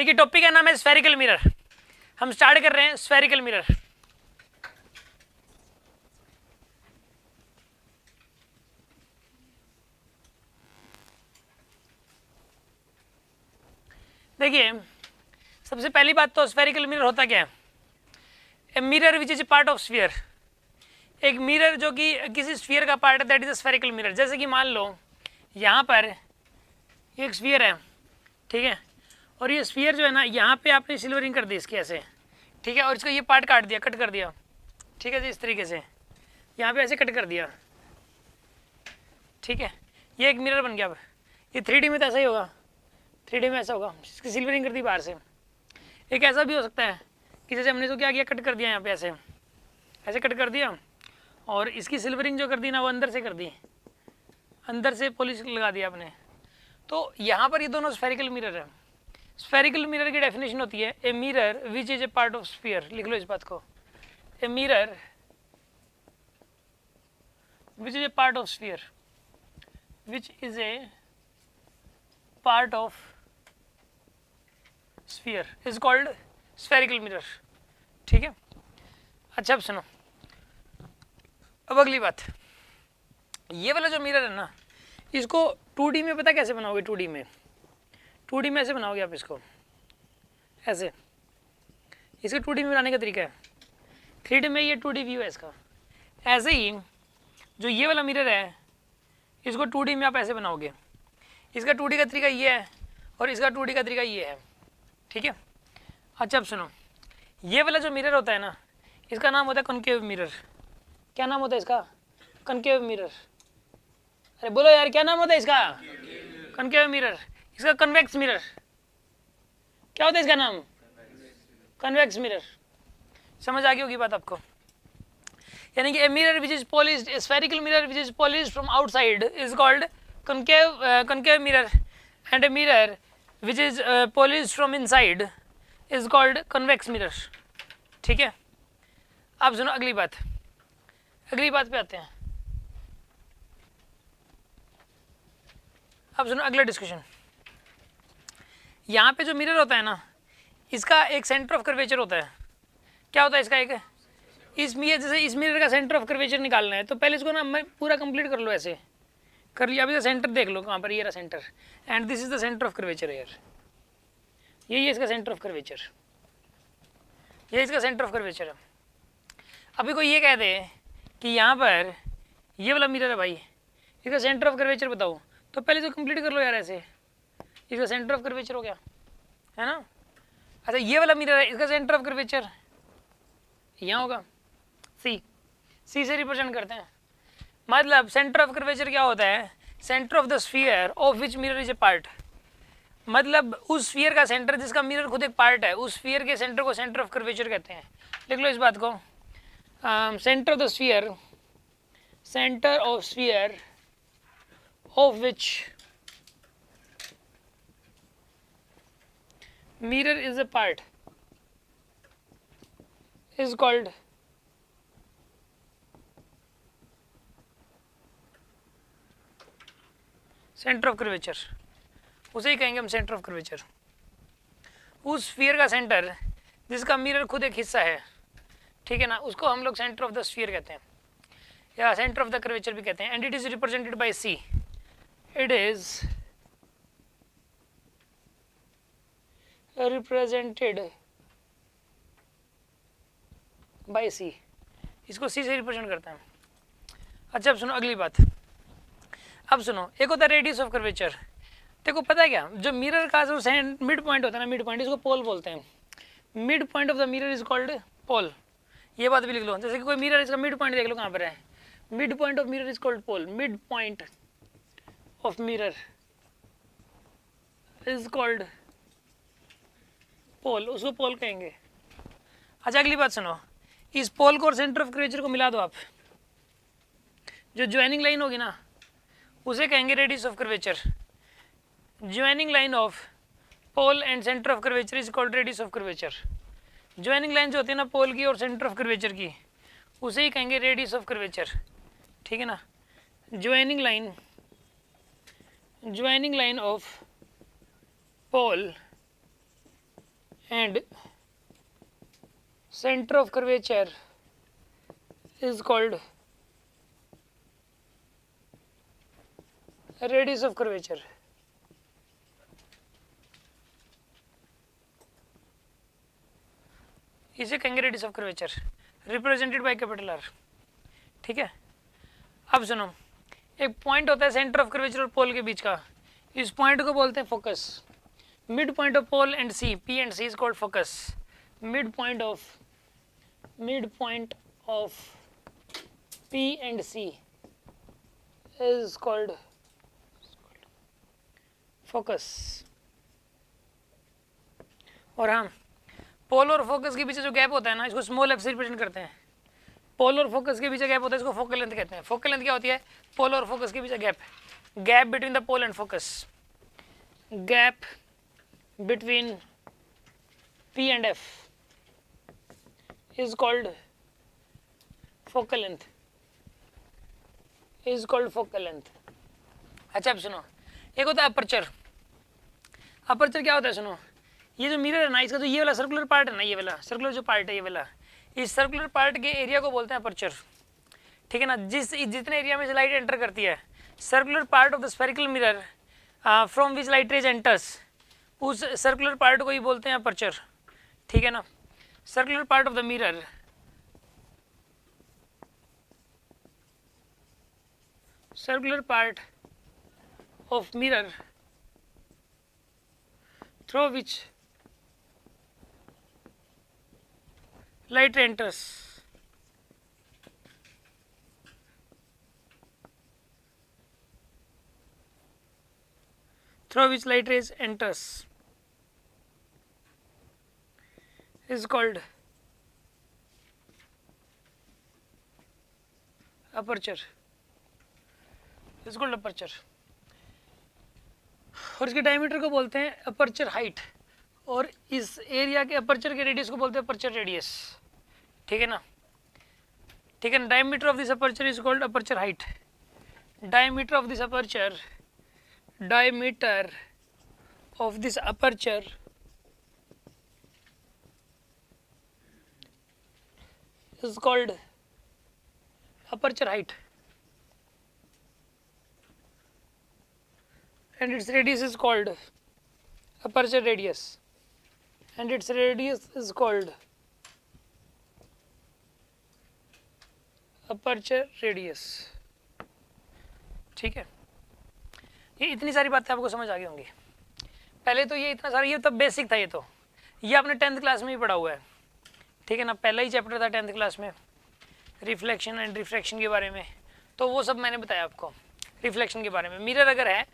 देखिए टॉपिक का नाम है स्फेरिकल मिरर। हम स्टार्ट कर रहे हैं स्फेरिकल मिरर। देखिए सबसे पहली बात तो स्फेरिकल मिरर होता क्या है? A mirror which is a part of sphere. एक मिरर जो कि किसी स्फीयर का पार्ट है, that is a spherical mirror. जैसे कि मान लो यहाँ पर एक स्फीयर है, ठीक है, और ये स्फीयर जो है ना, यहाँ पे आपने सिल्वरिंग कर दी इसकी ऐसे, ठीक है, और इसका ये पार्ट काट दिया, कट कर दिया, ठीक है जी, इस तरीके से यहाँ पे ऐसे कट कर दिया, ठीक है, ये एक मिरर बन गया। अब ये 3D में तो ऐसा ही होगा, 3D में ऐसा होगा, इसकी सिल्वरिंग कर दी बाहर से। एक ऐसा भी हो सकता है कि जैसे हमने तो क्या किया, कट कर दिया यहाँ पे ऐसे, ऐसे कट कर दिया, और इसकी सिल्वरिंग जो कर दी ना वो अंदर से कर दी, अंदर से पॉलिश लगा दिया आपने। तो यहाँ पर ये दोनों स्फेरिकल मिरर है। स्फेरिकल मिरर की डेफिनेशन होती है a mirror which is a part of sphere. लिख लो इस बात को, a mirror which is a part of sphere, which is a part of sphere is called spherical mirror, ठीक है। अच्छा अब सुनो, अब अगली बात, ये वाला जो मिरर है ना, इसको 2D में पता कैसे बनाओगे? 2D में ऐसे बनाओगे आप इसको, ऐसे, इसके 2D में बनाने का तरीका है। 3D में ये 2D व्यू है इसका। ऐसे ही जो ये वाला मिरर है, इसको 2D में आप ऐसे बनाओगे। इसका 2D का तरीका ये है और इसका 2D का तरीका ये है, ठीक है। अच्छा अब सुनो, ये वाला जो मिरर होता है ना, इसका नाम होता है कॉनकेव मिरर। क्या नाम होता है इसका? Concave mirror. अरे बोलो यार, क्या नाम होता है इसका? Concave mirror. इसका कन्वेक्स मिरर क्या होता है? इसका नाम कन्वेक्स मिरर। समझ आ गई होगी बात आपको? यानी कि a mirror which is polished, A spherical mirror which is polished from outside is called concave mirror, and a mirror which is polished from inside is called convex mirror, ठीक है। अब सुनो अगली बात, अगली बात पे आते हैं। अब सुनो अगला डिस्कशन। यहाँ पे जो मिरर होता है ना, इसका एक सेंटर ऑफ कर्वेचर होता है। क्या होता है इसका? एक इस मिरर, जैसे इस मिरर का सेंटर ऑफ कर्वेचर निकालना है तो पहले इसको ना मैं पूरा कंप्लीट कर लो, ऐसे कर लिया। अभी तो सेंटर देख लो कहाँ पर, ये रहा centre, and this is the centre of curvature यार, यही है इसका सेंटर ऑफ कर्वेचर, ये इसका सेंटर ऑफ कर्वेचर है। अभी कोई ये कह दे कि यहाँ पर ये वाला मिरर है भाई, इसका सेंटर ऑफ कर्वेचर बताओ, तो पहले तो कंप्लीट कर लो यार, ऐसे इसका सेंटर ऑफ कर्वेचर हो गया, है ना। अच्छा ये वाला मिरर है, इसका सेंटर ऑफ कर्वेचर यहाँ होगा, सी से रिप्रेजेंट करते हैं। मतलब सेंटर ऑफ कर्वेचर क्या होता है? Centre of the sphere of which mirror is a part. मतलब उस स्फीयर का सेंटर जिसका मिरर खुद एक पार्ट है, उस स्फीयर के सेंटर को सेंटर ऑफ कर्वेचर कहते हैं। लिख लो इस बात को, centre of the sphere, centre of sphere of which mirror is a part is called centre of curvature. उसे ही कहेंगे हम सेंटर ऑफ कर्वेचर। उस स्फीयर का सेंटर जिसका मिरर खुद एक हिस्सा है, ठीक है ना, उसको हम लोग सेंटर ऑफ द स्फीयर कहते हैं या सेंटर ऑफ द कर्वेचर भी कहते हैं। And it is represented by C, it is represented by C, इसको सी से रिप्रेजेंट करते हैं। अच्छा अब सुनो अगली बात, अब सुनो, एक होता है रेडियस ऑफ कर्वेचर। देखो पता है क्या, जो मिरर का जो मिड पॉइंट होता है ना, मिड पॉइंट, इसको पोल बोलते हैं। Mid point of the mirror is called pole. ये बात भी लिख लो, जैसे कि कोई मिरर, इसका मिड पॉइंट देख लो कहाँ पर है, mid point of mirror is called pole. Mid point of mirror is called pole, उसको पोल कहेंगे। अच्छा अगली बात सुनो, इस पोल को और सेंटर ऑफ कर्वेचर को मिला दो आप, जो ज्वाइनिंग लाइन होगी ना उसे कहेंगे radius of curvature. Joining line of pole and centre of curvature is called radius of curvature. Joining line जो होती है ना पोल की और सेंटर ऑफ कर्वेचर की, उसे ही कहेंगे रेडियस ऑफ कर्वेचर, ठीक है ना। Joining line of pole and center of curvature is called radius of curvature. इसे कहेंगे radius of curvature, represented by capital R. ठीक है, अब सुनो, एक पॉइंट होता है सेंटर ऑफ कर्वेचर और पोल के बीच का, इस पॉइंट को बोलते हैं focus. Mid point of pole and C, P and C is called focus. Mid point of P and C is called focus. और हाँ, पोल और फोकस के पीछे जो गैप होता है ना, इसको स्मॉल एफ से रिप्रेजेंट करते हैं. पोल और फोकस के पीछे गैप होता है, इसको फोकल लेंथ कहते हैं. फोकल लेंथ क्या होती है? पोल और फोकस के पीछे gap between the pole and focus. Gap between P and F is called focal length. is called focal length. अच्छा अब सुनो, एक होता है अपर्चर. अपर्चर क्या होता है? सुनो, ये जो मिरर है ना, इसका जो ये वाला सर्कुलर पार्ट है ना, ये वाला सर्कुलर जो पार्ट है, ये वाला, इस सर्कुलर पार्ट के एरिया को बोलते हैं अपर्चर. ठीक है ना, जितने एरिया में से लाइट एंटर करती है, circular part of the spherical mirror from which light rays enters, उस सर्कुलर पार्ट को ही बोलते हैं अपर्चर. ठीक है ना, circular part of the mirror through which light enters rays enters is called aperture. और इसके डायमीटर को बोलते हैं अपर्चर हाइट, और इस एरिया के अपर्चर के रेडियस को बोलते हैं अपर्चर रेडियस. ठीक है ना, ठीक है ना. Diameter of this aperture is called aperture height. Diameter of this aperture is called aperture height, and its radius is called aperture radius, and its radius is called aperture radius. ठीक है, ये इतनी सारी बातें आपको समझ आ गई होंगी. पहले तो ये इतना सारा, ये तब बेसिक था, ये आपने 10th क्लास में ही पढ़ा हुआ है. ठीक है ना, पहला ही चैप्टर था 10th क्लास में, रिफ्लेक्शन एंड रिफ्रैक्शन के बारे में. तो वो सब मैंने बताया आपको रिफ्लेक्शन के बारे में. मिरर अगर है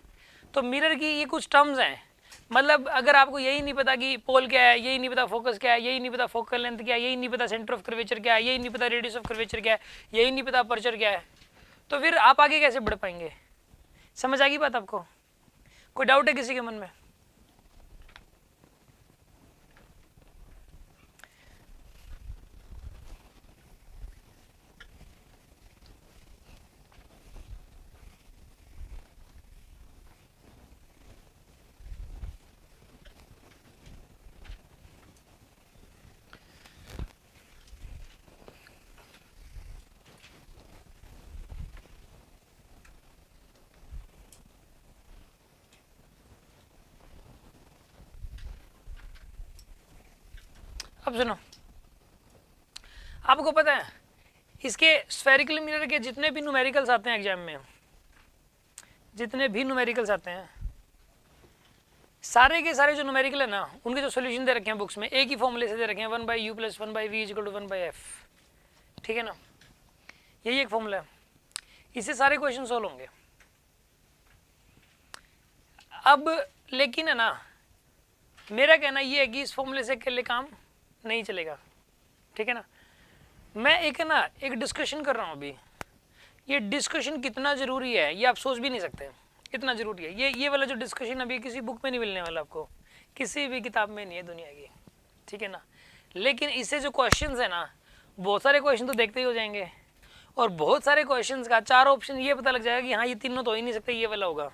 तो मिरर की ये कुछ टर्म्स हैं. मतलब अगर आपको यही नहीं पता कि पोल क्या है, यही नहीं पता फोकस क्या है, यही नहीं पता फोकल लेंथ क्या है, यही नहीं पता सेंटर ऑफ कर्वेचर क्या है, यही नहीं पता रेडियस ऑफ कर्वेचर क्या है, यही नहीं पता अपर्चर क्या है, तो फिर आप आगे कैसे बढ़ पाएंगे? समझ आ गई बात आपको? कोई डाउट है किसी के मन में? अब सुनो, आपको पता है इसके स्फेरिकल मिरर के जितने भी न्यूमेरिकल्स आते हैं एग्जाम में, जितने भी न्यूमेरिकल्स आते हैं, सारे के सारे जो न्यूमेरिकल है ना, उनके जो सॉल्यूशन दे रखे हैं बुक्स में, एक ही फॉर्मूले से दे रखे हैं, 1/u + 1/v = 1/f. ठीक है ना, यही एक फॉर्मूला है, इससे सारे क्वेश्चन सोल्व होंगे. अब लेकिन है ना, मेरा कहना ये है कि इस फॉर्मूले से अकेले काम नहीं चलेगा. ठीक है ना, मैं एक डिस्कशन कर रहा हूँ अभी. ये डिस्कशन कितना ज़रूरी है ये आप सोच भी नहीं सकते, इतना ज़रूरी है. ये वाला जो डिस्कशन अभी किसी बुक में नहीं मिलने वाला आपको, किसी भी किताब में नहीं है दुनिया की. ठीक है ना, लेकिन इससे जो क्वेश्चंस है ना, बहुत सारे क्वेश्चन तो देखते ही हो जाएंगे, और बहुत सारे क्वेश्चंस का 4 ऑप्शन ये पता लग जाएगा कि हाँ ये तीनों तो हो ही नहीं सकते, ये वाला होगा.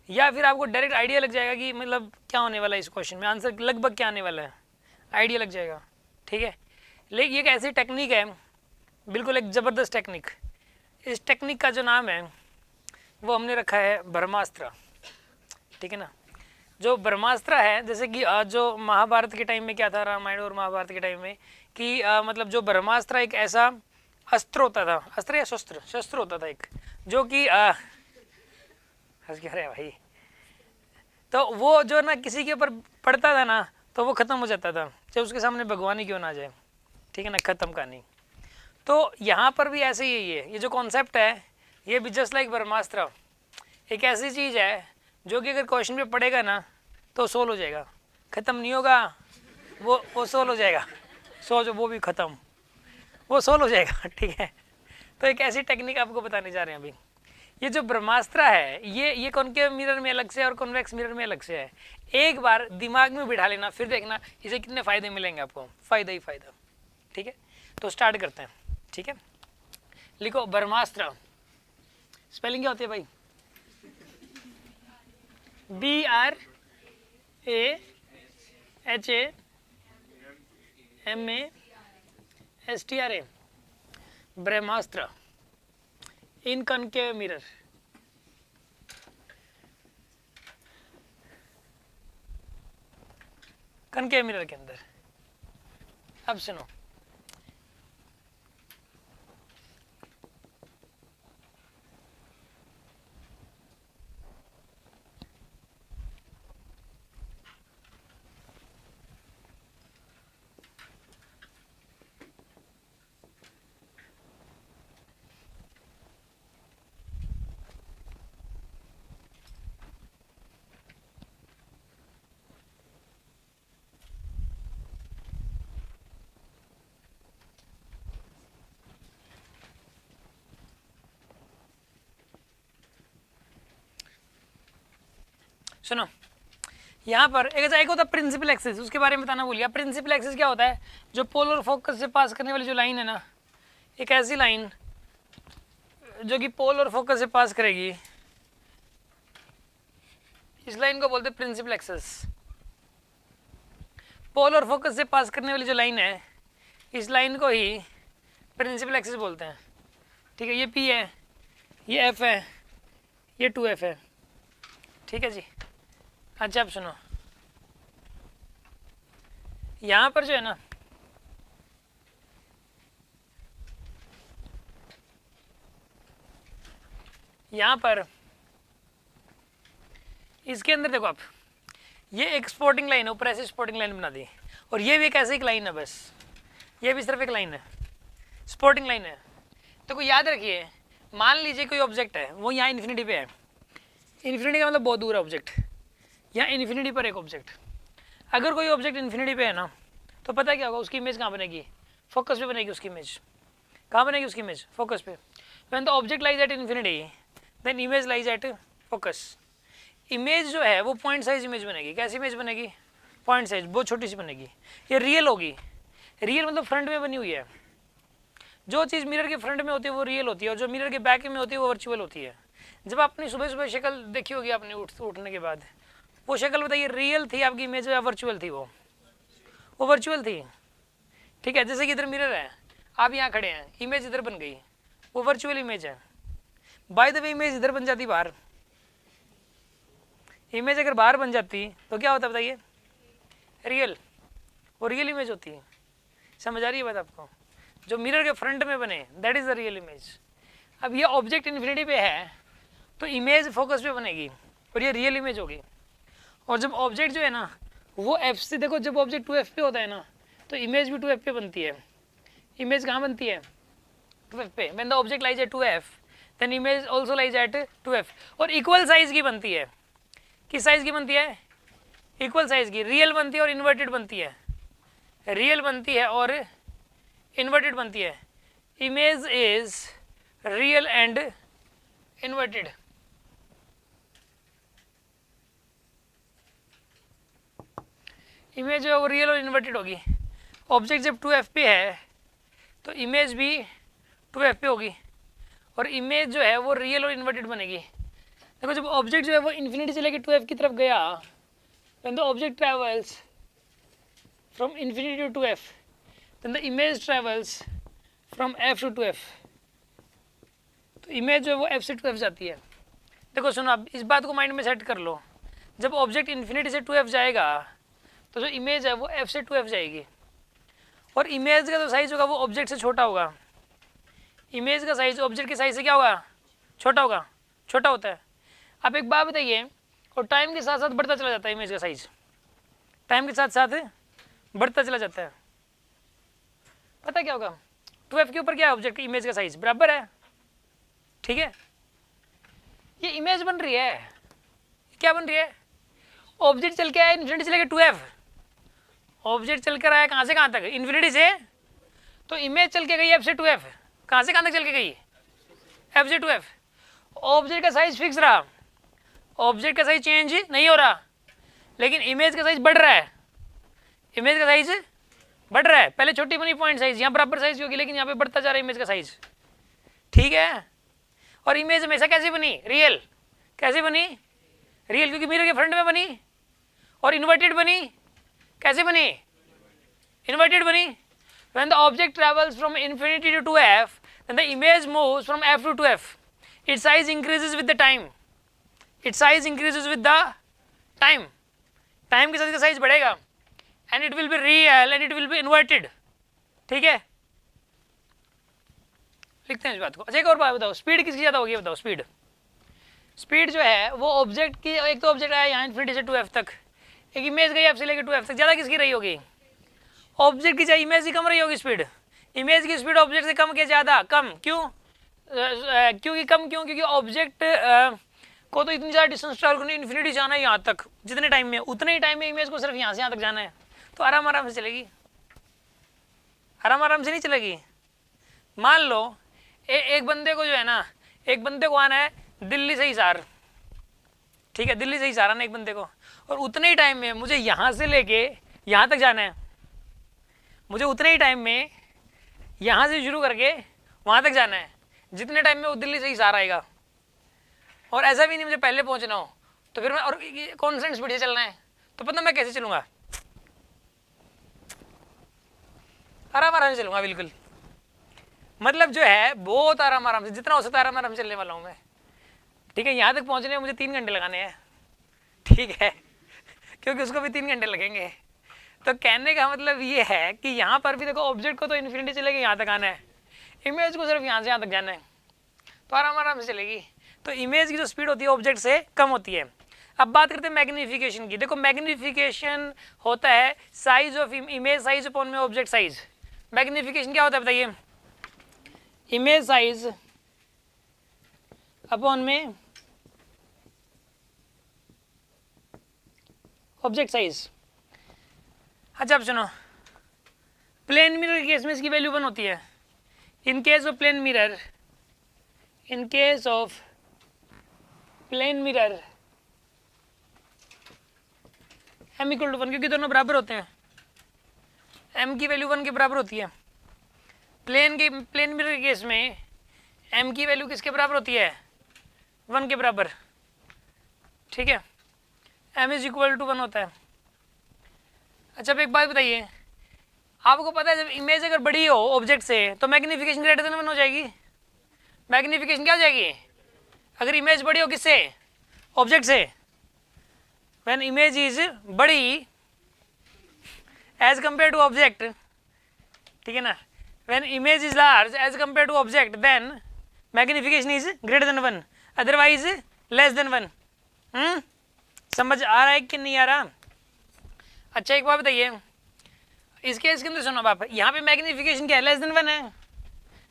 या फिर आपको डायरेक्ट आइडिया लग जाएगा कि मतलब क्या होने वाला है इस क्वेश्चन में, आंसर लगभग क्या आने वाला है. आइडिया लग जाएगा, ठीक है। लेकिन ये एक ऐसी टेक्निक है, बिल्कुल एक ज़बरदस्त टेक्निक। इस टेक्निक का जो नाम है वो हमने रखा है ब्रह्मास्त्र, ठीक है ना। जो ब्रह्मास्त्र है, जैसे कि जो महाभारत के टाइम में क्या था, रामायण और महाभारत के टाइम में, कि मतलब जो ब्रह्मास्त्र एक ऐसा अस्त्र होता था, अस्त्र या शस्त्र, शस्त्र होता था एक, जो कि हंस क्या रहे भाई, तो वो जो ना किसी के ऊपर पड़ता था ना तो वो ख़त्म हो जाता था, चाहे उसके सामने भगवान ही क्यों ना आ जाए, ठीक है ना, ख़त्म कहानी। तो यहाँ पर भी ऐसे ही है, ये जो कॉन्सेप्ट है ये भी जस्ट लाइक ब्रह्मास्त्र एक ऐसी चीज़ है जो कि अगर क्वेश्चन पे पड़ेगा ना तो सोल्व हो जाएगा, ख़त्म नहीं होगा, वो सोल्व हो जाएगा, सोचो वो भी ख़त्म, वो सोल्व हो जाएगा, ठीक है। तो एक ऐसी टेक्निक आपको बताने जा रहे हैं अभी। ये जो ब्रह्मास्त्र है ये कॉनकेव मिरर में अलग से और कॉन्वेक्स मिरर में अलग से है। एक बार दिमाग में बिठा लेना, फिर देखना इसे कितने फ़ायदे मिलेंगे आपको, फ़ायदा ही फ़ायदा, ठीक है। तो स्टार्ट करते हैं, ठीक है। लिखो ब्रह्मास्त्र, स्पेलिंग क्या होती है भाई? BRAHAMASTRA, ब्रह्मास्त्र इन कॉनकेव मिरर। कॉनकेव मिरर के अंदर, अब सुनो, सुनो, यहाँ पर एक होता है प्रिंसिपल एक्सिस, उसके बारे में बताना भूलिया। प्रिंसिपल एक्सिस क्या होता है? जो पोलर फोकस से पास करने वाली जो लाइन है ना, एक ऐसी लाइन जो कि पोलर फोकस से पास करेगी, इस लाइन को बोलते हैं प्रिंसिपल एक्सिस। पोलर फोकस से पास करने वाली जो लाइन है, इस लाइन को ही प्रिंसिपल एक्सिस बोलते हैं, ठीक है। ये P है, ये F है, ये 2F है, ठीक है जी। अच्छा अब सुनो, यहाँ पर जो है ना, यहाँ पर इसके अंदर देखो आप, ये एक स्पोर्टिंग लाइन है, ऊपर ऐसी स्पोर्टिंग लाइन बना दी, और ये भी एक ऐसी एक लाइन है, बस ये भी सिर्फ एक लाइन है, स्पोर्टिंग लाइन है। तो कोई याद रखिए, मान लीजिए कोई ऑब्जेक्ट है, वो यहाँ इन्फिनिटी पे है, इन्फिनिटी का मतलब बहुत दूर है ऑब्जेक्ट, यहाँ इन्फिनिटी पर एक ऑब्जेक्ट, अगर कोई ऑब्जेक्ट इन्फिनिटी पे है ना, तो पता है क्या होगा, उसकी इमेज कहाँ बनेगी? फोकस पे बनेगी उसकी इमेज। कहाँ बनेगी उसकी इमेज? फोकस पे। When the object lies at infinity then image lies at focus. Image जो है वो पॉइंट साइज इमेज बनेगी। कैसी इमेज बनेगी? पॉइंट साइज, बहुत छोटी सी बनेगी। ये रियल होगी, रियल मतलब फ्रंट में बनी हुई है। जो चीज़ मिरर के फ्रंट में होती है वो रियल होती है, और जो मिरर के बैक में होती है वो वर्चुअल होती है। जब आपने सुबह सुबह शक्ल देखी होगी आपने उठने के बाद, वो शक्ल बताइए रियल थी आपकी इमेज या वर्चुअल थी? वो वर्चुअल थी, ठीक है। जैसे कि इधर मिरर है, आप यहाँ खड़े हैं, इमेज इधर बन गई, वो वर्चुअल इमेज है। बाय द वे इमेज इधर बन जाती बाहर, इमेज अगर बाहर बन जाती तो क्या होता बताइए? रियल, वो रियल इमेज होती है। समझ आ रही है बात आपको? जो मिरर के फ्रंट में बने that is the real image. अब ये ऑब्जेक्ट इन्फिनिटी पे है तो इमेज फोकस पे बनेगी और ये रियल इमेज होगी। और जब ऑब्जेक्ट जो है ना वो F से, देखो जब ऑब्जेक्ट 2F पे होता है ना तो इमेज भी 2F पे बनती है। इमेज कहाँ बनती है? 2F पे। When the object lies at 2F then image also lies at 2F। और इक्वल साइज की बनती है। किस साइज की बनती है? इक्वल साइज की। रियल बनती है और इन्वर्टेड बनती है, रियल बनती है और इन्वर्टेड बनती है। Image is real and inverted. Image जो है वो रियल और इन्वर्टेड होगी। ऑब्जेक्ट जब 2F पे है तो इमेज भी 2F पे होगी और इमेज जो है वो रियल और इन्वर्टेड बनेगी। देखो जब ऑब्जेक्ट जो है वो इन्फिनिटी से लेकर 2F की तरफ गया, when the object travels from infinity to f, then the image travels from f to f. तो इमेज जो है वो f से 2f जाती है. देखो सुनो, अब इस बात को माइंड में सेट कर लो, जब ऑब्जेक्ट इन्फिनिटी से 2f जाएगा तो जो इमेज है वो f से 2f जाएगी, और इमेज का जो साइज होगा वो ऑब्जेक्ट से छोटा होगा. इमेज का साइज ऑब्जेक्ट के साइज से क्या होगा? छोटा होगा, छोटा होता है. आप एक बात बताइए, और टाइम के साथ साथ बढ़ता चला जाता है इमेज का साइज, टाइम के साथ साथ बढ़ता चला जाता है. पता क्या होगा? 2f के ऊपर क्या है? ऑब्जेक्ट की इमेज का साइज बराबर है. ठीक है, ये इमेज बन रही है. क्या बन रही है? ऑब्जेक्ट चल के आया इन्फिनिटी से लेकर 2f. ऑब्जेक्ट चल कर आया कहाँ से कहाँ तक? इन्फिनिटी से. तो इमेज चल के गई f से 2f. कहाँ से कहाँ तक चल के गई? f से 2f. ऑब्जेक्ट का साइज फिक्स रहा, ऑब्जेक्ट का साइज चेंज नहीं हो रहा, लेकिन इमेज का साइज बढ़ रहा है. इमेज का साइज बढ़ रहा है. पहले छोटी बनी पॉइंट साइज, यहाँ बराबर साइज की होगी, लेकिन यहाँ पे बढ़ता जा रहा है इमेज का साइज. ठीक है. और इमेज हमेशा कैसे बनी? रियल. कैसे बनी? रियल, क्योंकि मिरर के फ्रंट में बनी. और इन्वर्टेड बनी. कैसे बनी? इन्वर्टेड बनी. When the object travels from infinity to 2f, then the image moves from f to 2f. Its size increases with the time. Its size increases with the time. Time के साथ इसका size बढ़ेगा. And it will be real and it will be inverted. ठीक है, लिखते हैं इस बात को. अच्छा एक और बात बताओ, स्पीड किसकी ज़्यादा होगी? बताओ स्पीड. स्पीड जो है वो ऑब्जेक्ट की, एक तो ऑब्जेक्ट आया यहाँ इन्फिनिटी से 2f तक, एक इमेज गई f से लेकर 2f तक, ज़्यादा किसकी रही होगी? ऑब्जेक्ट की. चाहिए इमेज की कम रही होगी स्पीड. इमेज की स्पीड ऑब्जेक्ट से कम के ज़्यादा? कम. क्यों? क्योंकि कम क्यों? क्योंकि ऑब्जेक्ट को तो इतनी ज़्यादा डिस्टेंस ट्रैवल करनी, इन्फिनिटी जाना है यहाँ तक, जितने टाइम में, उतने ही टाइम में इमेज को सिर्फ यहाँ से यहाँ तक जाना है. तो आराम आराम से चलेगी. आराम आराम से नहीं चलेगी. मान लो एक बंदे को जो है ना, एक बंदे को आना है दिल्ली से हिसार. ठीक है, दिल्ली से हिसार आना एक बंदे को, और उतने ही टाइम में मुझे यहाँ से लेके यहाँ तक जाना है. मुझे उतने ही टाइम में यहाँ से शुरू करके वहाँ तक जाना है, जितने टाइम में वो दिल्ली से हिसार आएगा. और ऐसा भी नहीं मुझे पहले पहुँचना हो, तो फिर मैं और कॉन्स्टेंट स्पीड से चलना है, तो पता मैं कैसे चलूँगा? आराम आराम से चलूँगा बिल्कुल. मतलब जो है बहुत आराम आराम से, जितना हो सकता है आराम आराम से चलने वाला हूँ मैं. ठीक है, यहाँ तक पहुँचने में मुझे 3 घंटे लगाने हैं. ठीक है, क्योंकि उसको भी 3 घंटे लगेंगे. तो कहने का मतलब ये है कि यहाँ पर भी देखो, ऑब्जेक्ट को तो इन्फिनिटी से लेके यहाँ तक आना है, इमेज को सिर्फ यहाँ से यहाँ तक जाना है, तो आराम आराम से चलेगी. तो इमेज की जो स्पीड होती है ऑब्जेक्ट से कम होती है. अब बात करते हैं मैग्नीफिकेशन की. देखो मैग्नीफिकेशन होता है size of image size upon में ऑब्जेक्ट साइज. मैग्नीफिकेशन क्या होता है बताइए? इमेज साइज अपॉन में ऑब्जेक्ट साइज. अच्छा अब सुनो, प्लेन मिरर के केस में इसकी वैल्यू 1 होती है. In case of plane mirror, in case of plane mirror m equal to 1, क्योंकि दोनों बराबर होते हैं. m की वैल्यू 1 के बराबर होती है. प्लेन मिरर के केस में m की वैल्यू किसके बराबर होती है? 1 के बराबर. ठीक है, m इज इक्वल टू 1 होता है. अच्छा अब एक बात बताइए, आपको पता है जब इमेज अगर बड़ी हो ऑब्जेक्ट से तो मैग्नीफिकेशन ग्रेटर देन 1 हो जाएगी. मैग्नीफिकेशन क्या हो जाएगी अगर इमेज बड़ी हो? किससे? ऑब्जेक्ट से. व्हेन इमेज इज बड़ी एज कंपेयर टू ऑब्जेक्ट, ठीक है ना, when image is large as compare to object, then magnification is greater than 1, otherwise less than 1. समझ आ रहा है कि नहीं आ रहा? अच्छा एक बात बताइए, इस केस के अंदर सुनो बाप, यहाँ पे मैग्नीफिकेशन क्या है? लेस देन 1 है.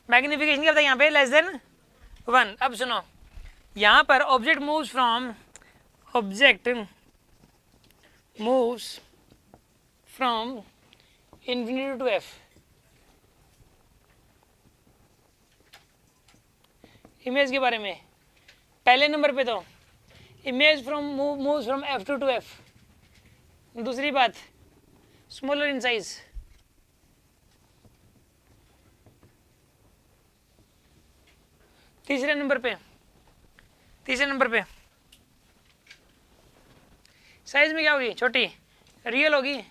मैग्नीफिकेशन क्या होता है यहाँ पे? Less than 1. अब सुनो, यहाँ पर object moves from infinity to f. Image के बारे में पहले नंबर पे तो image moves from f to f. दूसरी बात स्मॉलर इन साइज. तीसरे नंबर पे साइज में क्या होगी? छोटी. रियल होगी.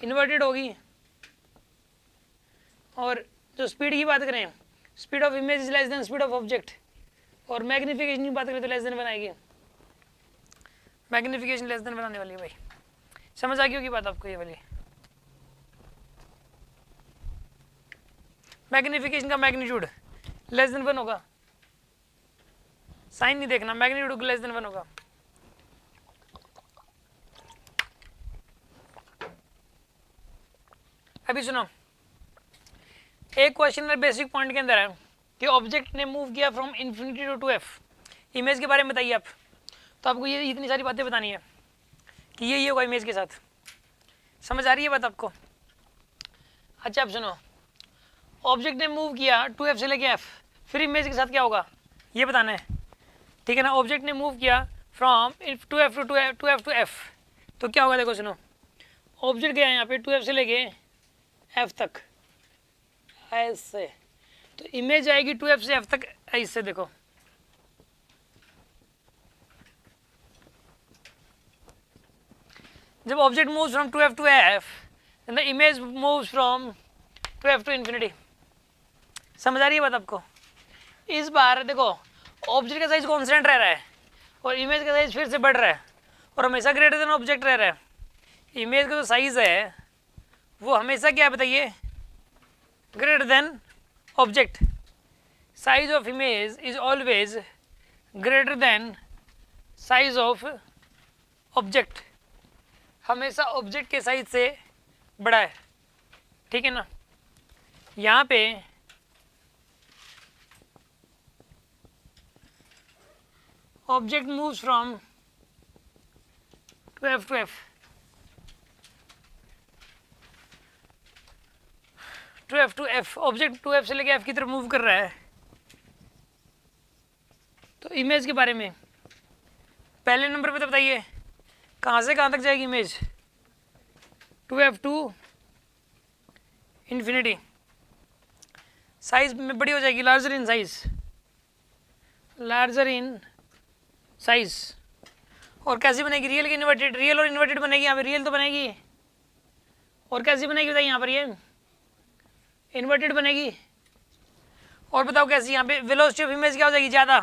इन्वर्टेड होगी, और जो स्पीड की बात करें, speed of image is less than speed of object, और मैग्निफिकेशन की बात करें तो लेस देन बनाएगी, मैग्निफिकेशन लेस देन बनाने वाली है भाई। समझ आ गई होगी बात आपको ये वाली। मैग्निफिकेशन का मैग्नीट्यूड लेस देन 1 होगा, साइन नहीं देखना, मैग्नीट्यूड लेस देन 1 होगा। अभी सुनो, एक क्वेश्चन में बेसिक पॉइंट के अंदर है कि ऑब्जेक्ट ने मूव किया from infinity to 2f, image के बारे में बताइए आप, तो आपको ये इतनी सारी बातें बतानी है कि ये होगा इमेज के साथ। समझ आ रही है बात आपको? अच्छा आप सुनो, ऑब्जेक्ट ने मूव किया 2f से लेके f, फिर इमेज के साथ क्या होगा ये बताना है, ठीक है ना। ऑब्जेक्ट ने मूव किया फ्रॉम 2f टू f, तो क्या होगा देखो सुनो, ऑब्जेक्ट गया यहाँ पे 2f से लेके f तक ऐसे, तो इमेज आएगी 2f से f तक ऐसे। देखो जब object moves from 2f to f, the image moves from 2f to infinity. समझ आ रही है बात आपको? इस बार देखो ऑब्जेक्ट का साइज कांस्टेंट रह रहा है और इमेज का साइज फिर से बढ़ रहा है, और हमेशा ग्रेटर देन ऑब्जेक्ट रह रहा है। इमेज का जो साइज है वो हमेशा क्या है बताइए, greater than object. Size of image is always greater than size of object, हमेशा ऑब्जेक्ट के साइज से बड़ा है, ठीक है ना। यहाँ पे object moves from 2f to f, 2f to f, object 2f से लेके f की तरफ मूव कर रहा है। तो इमेज के बारे में पहले नंबर पे तो बताइए कहाँ से कहाँ तक जाएगी image, 2f to infinity. Size में बड़ी हो जाएगी, larger in size, larger in size. और कैसी बनेगी, रियल की इन्वर्टेड, रियल और इन्वर्टेड बनेगी। यहाँ पे रियल तो बनेगी, और कैसी बनेगी बताइए, यहाँ पर ये इन्वर्टेड बनेगी। और बताओ कैसी, यहाँ पे वेलोसिटी ऑफ इमेज क्या हो जाएगी, ज़्यादा,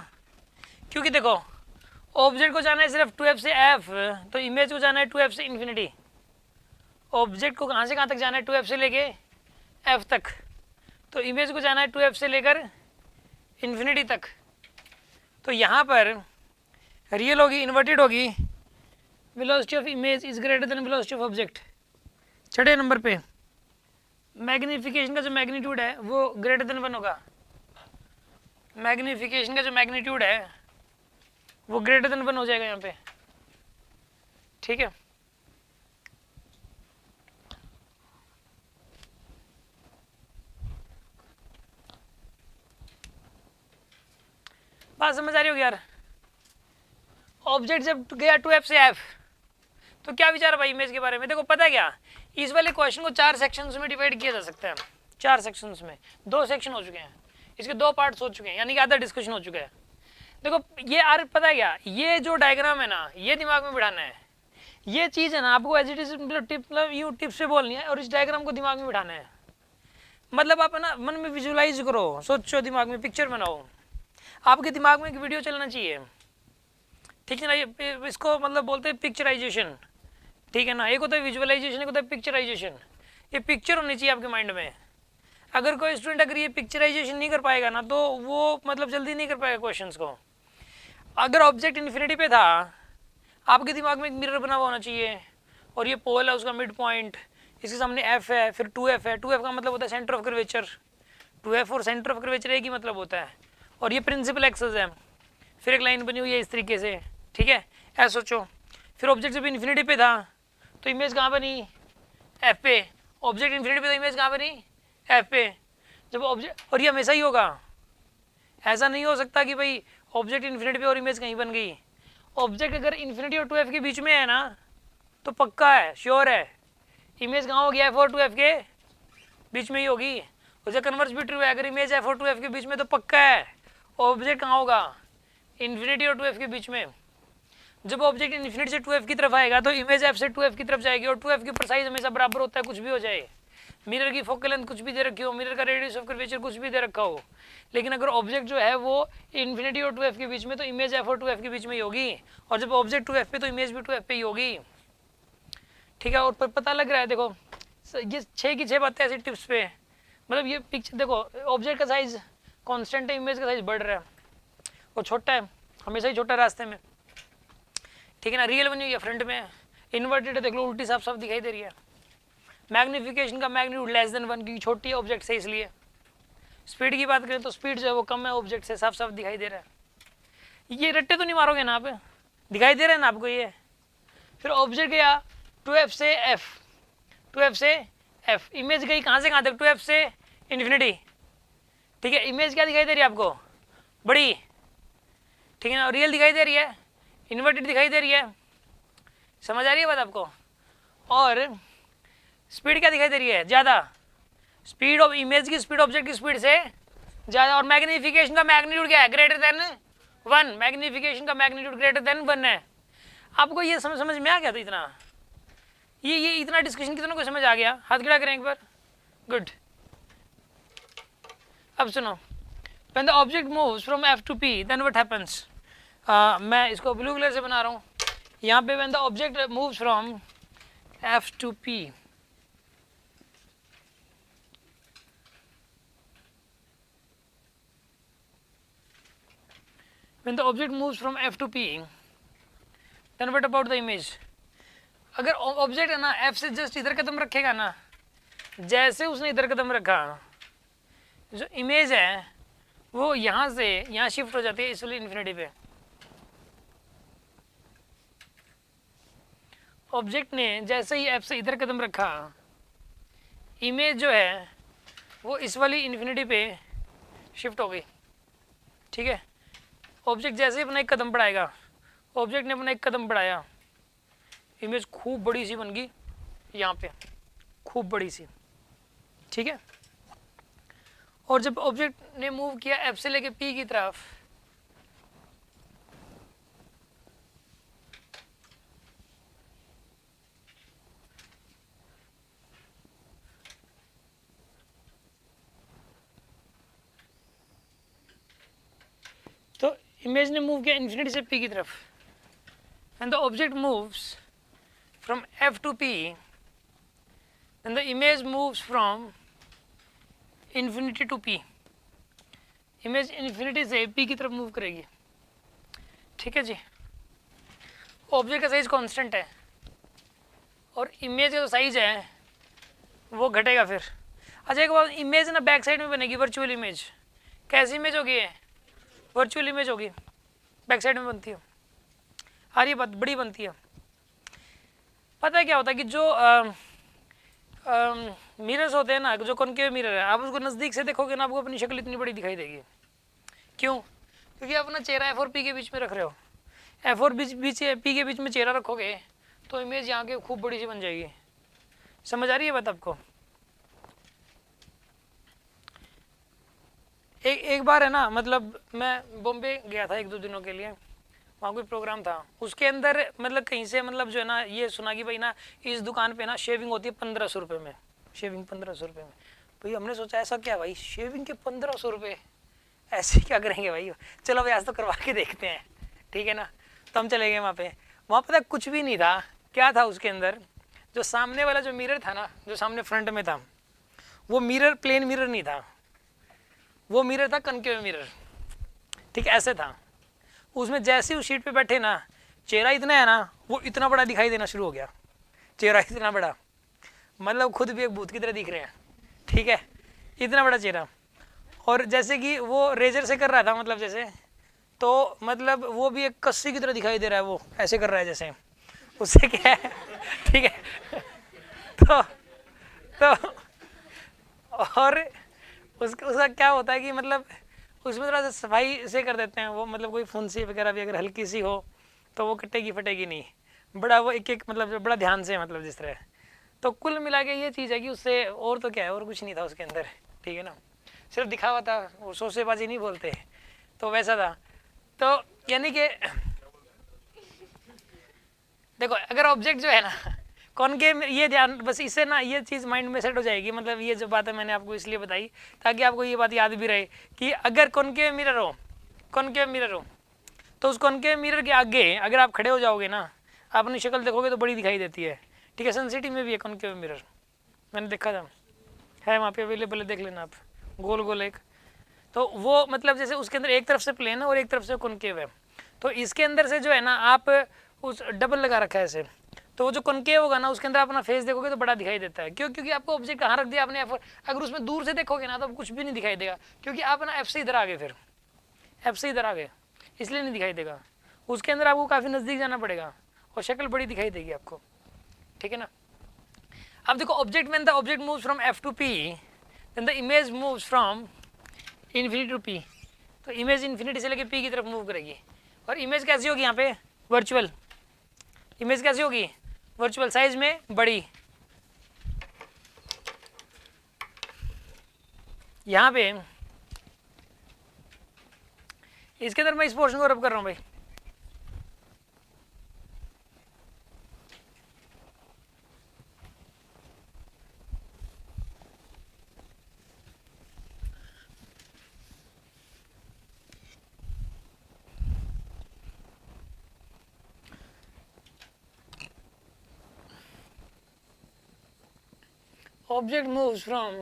क्योंकि देखो ऑब्जेक्ट को जाना है सिर्फ 2f से f, तो इमेज को जाना है 2f से इन्फिनिटी। ऑब्जेक्ट को कहाँ से कहाँ तक जाना है, 2f से लेके f तक, तो इमेज को जाना है 2f से लेकर इन्फिनिटी तक। तो यहाँ पर रियल होगी, इन्वर्टेड होगी, velocity of image is greater then velocity of object. छठे नंबर पे मैग्निफिकेशन का जो मैग्नीट्यूड है वो ग्रेटर देन 1 होगा, मैग्निफिकेशन का जो मैग्नीट्यूड है वो ग्रेटर देन 1 हो जाएगा यहाँ पे, ठीक है। बात समझ आ रही होगी यार। ऑब्जेक्ट जब गया 2f से f, तो क्या विचार है भाई इमेज के बारे में। देखो पता है क्या, इस वाले क्वेश्चन को 4 सेक्शंस में डिवाइड किया जा सकता है, 4 सेक्शंस में। 2 सेक्शन हो चुके हैं, इसके 2 पार्ट्स हो चुके हैं, यानी कि आधा डिस्कशन हो चुका है। देखो ये यार पता है क्या, ये जो डायग्राम है ना, ये दिमाग में बिठाना है। ये चीज़ है ना आपको एज इट इज मतलब यूँ टिप्स से बोलनी है, और इस डायग्राम को दिमाग में बिठाना है। मतलब आप ना मन में विजुलाइज करो, सोचो, दिमाग में पिक्चर बनाओ। आपके दिमाग में एक वीडियो चलना चाहिए, ठीक है ना। ये इसको मतलब बोलते हैं पिक्चराइजेशन, ठीक है ना। एक होता है विजुअलाइजेशन, एक होता है पिक्चराइजेशन। ये पिक्चर होनी चाहिए आपके माइंड में। अगर कोई स्टूडेंट अगर ये पिक्चराइजेशन नहीं कर पाएगा ना, तो वो मतलब जल्दी नहीं कर पाएगा क्वेश्चंस को। अगर ऑब्जेक्ट इन्फिनिटी पे था, आपके दिमाग में एक मिरर बना हुआ होना चाहिए, और ये पोल है उसका मिड पॉइंट, इसके सामने f है, फिर 2f है। 2f का मतलब होता है सेंटर ऑफ कर्वेचर, 2f और सेंटर ऑफ कर्वेचर एक ही मतलब होता है। और ये प्रिंसिपल एक्सेस है, फिर एक लाइन बनी हुई है इस तरीके से, ठीक है। ऐसा सोचो, फिर ऑब्जेक्ट जब इन्फिनिटी पे था तो इमेज कहाँ बनी, f पे। ऑब्जेक्ट इन्फिनिटी पे तो इमेज कहाँ बनी, f पे। जब ऑब्जेक्ट, और ये हमेशा ही होगा, ऐसा नहीं हो सकता कि भाई ऑब्जेक्ट इन्फिनिटी पे और इमेज कहीं बन गई। ऑब्जेक्ट अगर इन्फिनिटी और 2f के बीच में है ना, तो पक्का है, श्योर है, इमेज कहाँ होगी, f और 2f के बीच में ही होगी। उसे कन्वर्स भी ट्रू है, अगर इमेज f और 2f के बीच में तो पक्का है ऑब्जेक्ट कहाँ होगा, इन्फिनिटी और 2f के बीच में। जब ऑब्जेक्ट इन्फिनिटी से 2f की तरफ आएगा तो इमेज f से 2f की तरफ जाएगी, और 2f के ऊपर साइज हमेशा बराबर होता है, कुछ भी हो जाए। मिरर की फोकल लेंथ कुछ भी दे रखी हो, मिरर का रेडियस ऑफ कर्वेचर कुछ भी दे रखा हो, लेकिन अगर ऑब्जेक्ट जो है वो इन्फिनिटी और 2f के बीच में, तो इमेज f और 2f के बीच में ही होगी, और जब ऑब्जेक्ट 2f पे तो इमेज भी 2f पे ही होगी। ठीक है, और पता लग रहा है, देखो ये 6 की 6 बातें ऐसी टिप्स पे, मतलब ये पिक्चर देखो, ऑब्जेक्ट का साइज कांस्टेंट है, इमेज का साइज बढ़ रहा है, वो छोटा है, हमेशा ही छोटा रास्ते में। ठीक है ना, रियल बनी हुई है, फ्रंट में इन्वर्टेड है, देख लो उल्टी साफ साफ दिखाई दे रही है। मैग्निफिकेशन का मैग्नीट्यूड लेस देन 1, क्योंकि छोटी है ऑब्जेक्ट से, इसलिए। स्पीड की बात करें तो स्पीड जो है वो कम है ऑब्जेक्ट से, साफ साफ दिखाई दे रहा है। ये रट्टे तो नहीं मारोगे ना आप, दिखाई दे रहा है ना आपको ये। फिर ऑब्जेक्ट गया 2f से f, 2f से f, इमेज गई कहाँ से कहाँ तक, 2f से इन्फिनिटी। ठीक है, इमेज क्या दिखाई दे रही है आपको, बड़ी। ठीक है ना, रियल दिखाई दे रही है, इन्वर्टेड दिखाई दे रही है, समझ आ रही है बात आपको। और स्पीड क्या दिखाई दे रही है, ज़्यादा, स्पीड ऑफ इमेज की स्पीड ऑब्जेक्ट की स्पीड से ज़्यादा। और मैग्निफिकेशन का मैग्नीट्यूड क्या है, ग्रेटर देन 1, मैग्निफिकेशन का मैग्नीट्यूड ग्रेटर देन 1 है। आपको ये समझ में आ गया था इतना, ये इतना डिस्कशन कितना को समझ आ गया, हाथ खड़ा करें एक बार, गुड। अब सुनो, when the object moves from f to p then what happens, मैं इसको ब्लू कलर से बना रहा हूँ यहाँ पे, when the object moves from f to p, when the object moves from f to p then what about the image। अगर object है ना f से जस्ट इधर कदम रखेगा ना, जैसे उसने इधर कदम रखा, जो इमेज है वो यहाँ से यहाँ शिफ्ट हो जाती है, इसलिए इन्फिनिटी पे। ऑब्जेक्ट ने जैसे ही f से इधर कदम रखा, इमेज जो है वो इस वाली इन्फिनिटी पे शिफ्ट हो गई। ठीक है, ऑब्जेक्ट जैसे ही अपना एक कदम बढ़ाएगा, ऑब्जेक्ट ने अपना एक कदम बढ़ाया, इमेज खूब बड़ी सी बन गई यहाँ पे, खूब बड़ी सी। ठीक है, और जब ऑब्जेक्ट ने मूव किया f से लेके p की तरफ, तो इमेज ने मूव किया इन्फिनिटी से p की तरफ, and the object moves from f to p, then the image moves from infinity to p, image infinity से p की तरफ मूव करेगी। ठीक है जी, ऑब्जेक्ट का साइज कांस्टेंट है और इमेज का जो साइज है वो घटेगा फिर। अच्छा एक बात, इमेज ना बैक साइड में बनेगी, वर्चुअल इमेज। कैसी इमेज होगी है, वर्चुअल इमेज होगी, बैक साइड में बनती है। आ रही बात, बड़ी बनती है। पता है क्या होता है कि जो मिरर्स होते हैं ना, जो कॉनकेव मिरर है, आप उसको नज़दीक से देखोगे ना, आपको अपनी शक्ल इतनी बड़ी दिखाई देगी। क्यों, क्योंकि आप अपना चेहरा एफ और पी के बीच में रख रहे हो, एफ और पी के बीच में चेहरा रखोगे तो इमेज यहाँ के खूब बड़ी सी बन जाएगी। समझ आ रही है बात आपको। एक बार है ना, मतलब मैं बॉम्बे गया था 1-2 दिनों के लिए, वहाँ कोई प्रोग्राम था, उसके अंदर मतलब कहीं से मतलब जो है ना ये सुना कि भाई ना इस दुकान पे ना शेविंग होती है 1500 रुपये में, शेविंग 1500 रुपये में। भाई हमने सोचा ऐसा क्या भाई, शेविंग के 1500 रुपये, ऐसे क्या करेंगे भाई, चलो भाई आज तो करवा के देखते हैं। ठीक है ना, तो हम चले गए वहाँ पे। वहाँ पता कुछ भी नहीं था, क्या था उसके अंदर, जो सामने वाला जो मिरर था ना, जो सामने फ्रंट में था, वो मिरर प्लेन मिरर नहीं था, वो मिरर था कनकेव मिरर। ठीक ऐसे था, उसमें जैसे ही उस शीट पे बैठे ना, चेहरा इतना है ना, वो इतना बड़ा दिखाई देना शुरू हो गया, चेहरा इतना बड़ा, मतलब खुद भी एक भूत की तरह दिख रहे हैं। ठीक है, इतना बड़ा चेहरा, और जैसे कि वो रेजर से कर रहा था, मतलब जैसे, तो मतलब वो भी एक कस्सी की तरह दिखाई दे रहा है, वो ऐसे कर रहा है जैसे, उससे क्या है। ठीक है, तो और उसका क्या होता है कि मतलब उसमें थोड़ा सा सफाई से कर देते हैं वो, मतलब कोई फुंसी वगैरह भी अगर हल्की सी हो तो वो कटेगी फटेगी नहीं, बड़ा वो एक मतलब बड़ा ध्यान से, मतलब जिस तरह। तो कुल मिला के ये चीज़ है कि उससे और तो क्या है, और कुछ नहीं था उसके अंदर। ठीक है ना, सिर्फ दिखावा था, वो शोसेबाजी नहीं बोलते, तो वैसा था। तो यानी कि देखो अगर ऑब्जेक्ट जो है ना कॉनकेव, ये ध्यान बस इससे ना ये चीज़ माइंड में सेट हो जाएगी, मतलब ये जो बात है मैंने आपको इसलिए बताई ताकि आपको ये बात याद भी रहे कि अगर कॉनकेव मिरर हो तो उस कॉनकेव मिरर के आगे अगर आप खड़े हो जाओगे ना, आप अपनी शक्ल देखोगे तो बड़ी दिखाई देती है। ठीक है, सन सिटी में भी है कॉनकेव मिरर, मैंने देखा था, है वहाँ पे अवेलेबल है, देख लेना आप, गोल गोल एक। तो वो मतलब जैसे उसके अंदर एक तरफ से प्लेन है और एक तरफ से कॉनकेव है, तो इसके अंदर से जो है ना आप उस डबल लगा रखा है ऐसे, तो वो जो कॉनकेव होगा ना उसके अंदर अपना फेस देखोगे तो बड़ा दिखाई देता है। क्यों? क्योंकि आपको ऑब्जेक्ट कहाँ रख दिया आपने, अगर उसमें दूर से देखोगे ना तो कुछ भी नहीं दिखाई देगा, क्योंकि आप ना एफ से इधर आ गए, फिर एफ से इधर आ गए, इसलिए नहीं दिखाई देगा। उसके अंदर आपको काफ़ी नज़दीक जाना पड़ेगा और शक्ल बड़ी दिखाई देगी आपको। ठीक है ना। अब देखो object when the object moves from F to P then the image moves from infinity to P, तो इमेज इन्फिनिटी से लेके पी की तरफ मूव करेगी। और इमेज कैसी होगी यहाँ पे, वर्चुअल इमेज कैसी होगी, वर्चुअल, साइज में बड़ी। यहाँ पे इसके अंदर मैं इस पोर्शन को रब कर रहा हूँ भाई, object moves from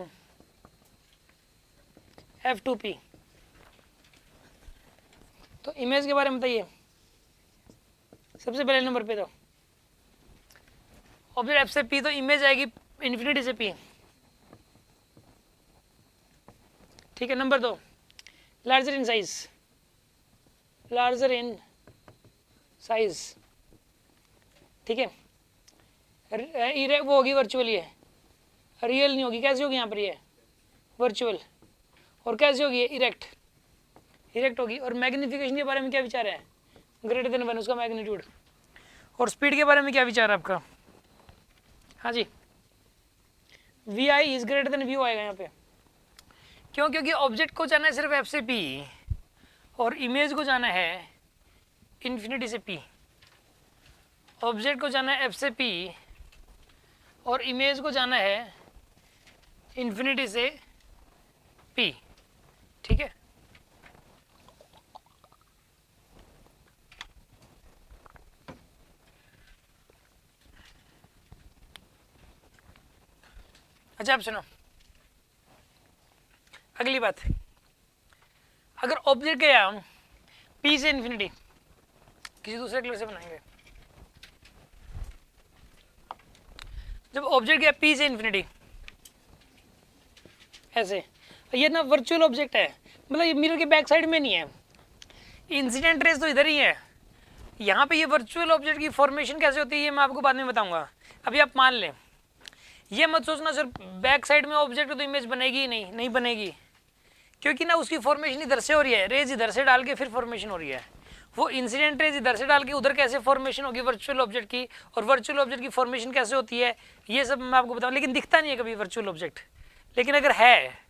F to P, तो इमेज के बारे में बताइए सबसे पहले नंबर पे। तो ऑब्जेक्ट एफ से पी, तो इमेज आएगी इन्फिनिटी से पी। ठीक है, number 2, larger in size, larger in size. ठीक है, वो होगी वर्चुअल, ये रियल नहीं होगी, कैसी होगी यहाँ पर, ये वर्चुअल। और कैसी होगी, इरेक्ट, इरेक्ट होगी। और मैग्निफिकेशन के बारे में क्या विचार है, ग्रेटर देन 1 उसका मैग्नीट्यूड। और स्पीड के बारे में क्या विचार है आपका, हाँ जी, V I is greater than V O आएगा यहाँ पे। क्यों? क्योंकि ऑब्जेक्ट को जाना है सिर्फ एफ से पी और इमेज को जाना है इन्फिनिटी से पी। ऑब्जेक्ट को जाना है एफ से पी और इमेज को जाना है इन्फिनिटी से पी। ठीक है, अच्छा आप सुनो अगली बात, अगर ऑब्जेक्ट गया पी से इन्फिनिटी, किसी दूसरे कलर से बनाएंगे, जब ऑब्जेक्ट गया पी से इन्फिनिटी ऐसे, ये ना वर्चुअल ऑब्जेक्ट है, मतलब ये मिरर के बैक साइड में नहीं है, इंसिडेंट रेस तो इधर ही है। यहाँ पे ये वर्चुअल ऑब्जेक्ट की फॉर्मेशन कैसे होती है ये मैं आपको बाद में बताऊंगा। अभी आप मान लें, ये मत सोचना सर बैक साइड में ऑब्जेक्ट तो इमेज बनेगी ही नहीं, नहीं बनेगी, क्योंकि ना उसकी फॉर्मेशन इधर से हो रही है, रेज इधर से डाल के फिर फॉर्मेशन हो रही है। वो इंसिडेंट रेज इधर से डाल के उधर कैसे फॉर्मेशन होगी वर्चुअल ऑब्जेक्ट की, और वर्चुअल ऑब्जेक्ट की फॉर्मेशन कैसे होती है ये सब मैं आपको बताऊँ। लेकिन दिखता नहीं है कभी वर्चुअल ऑब्जेक्ट, लेकिन अगर है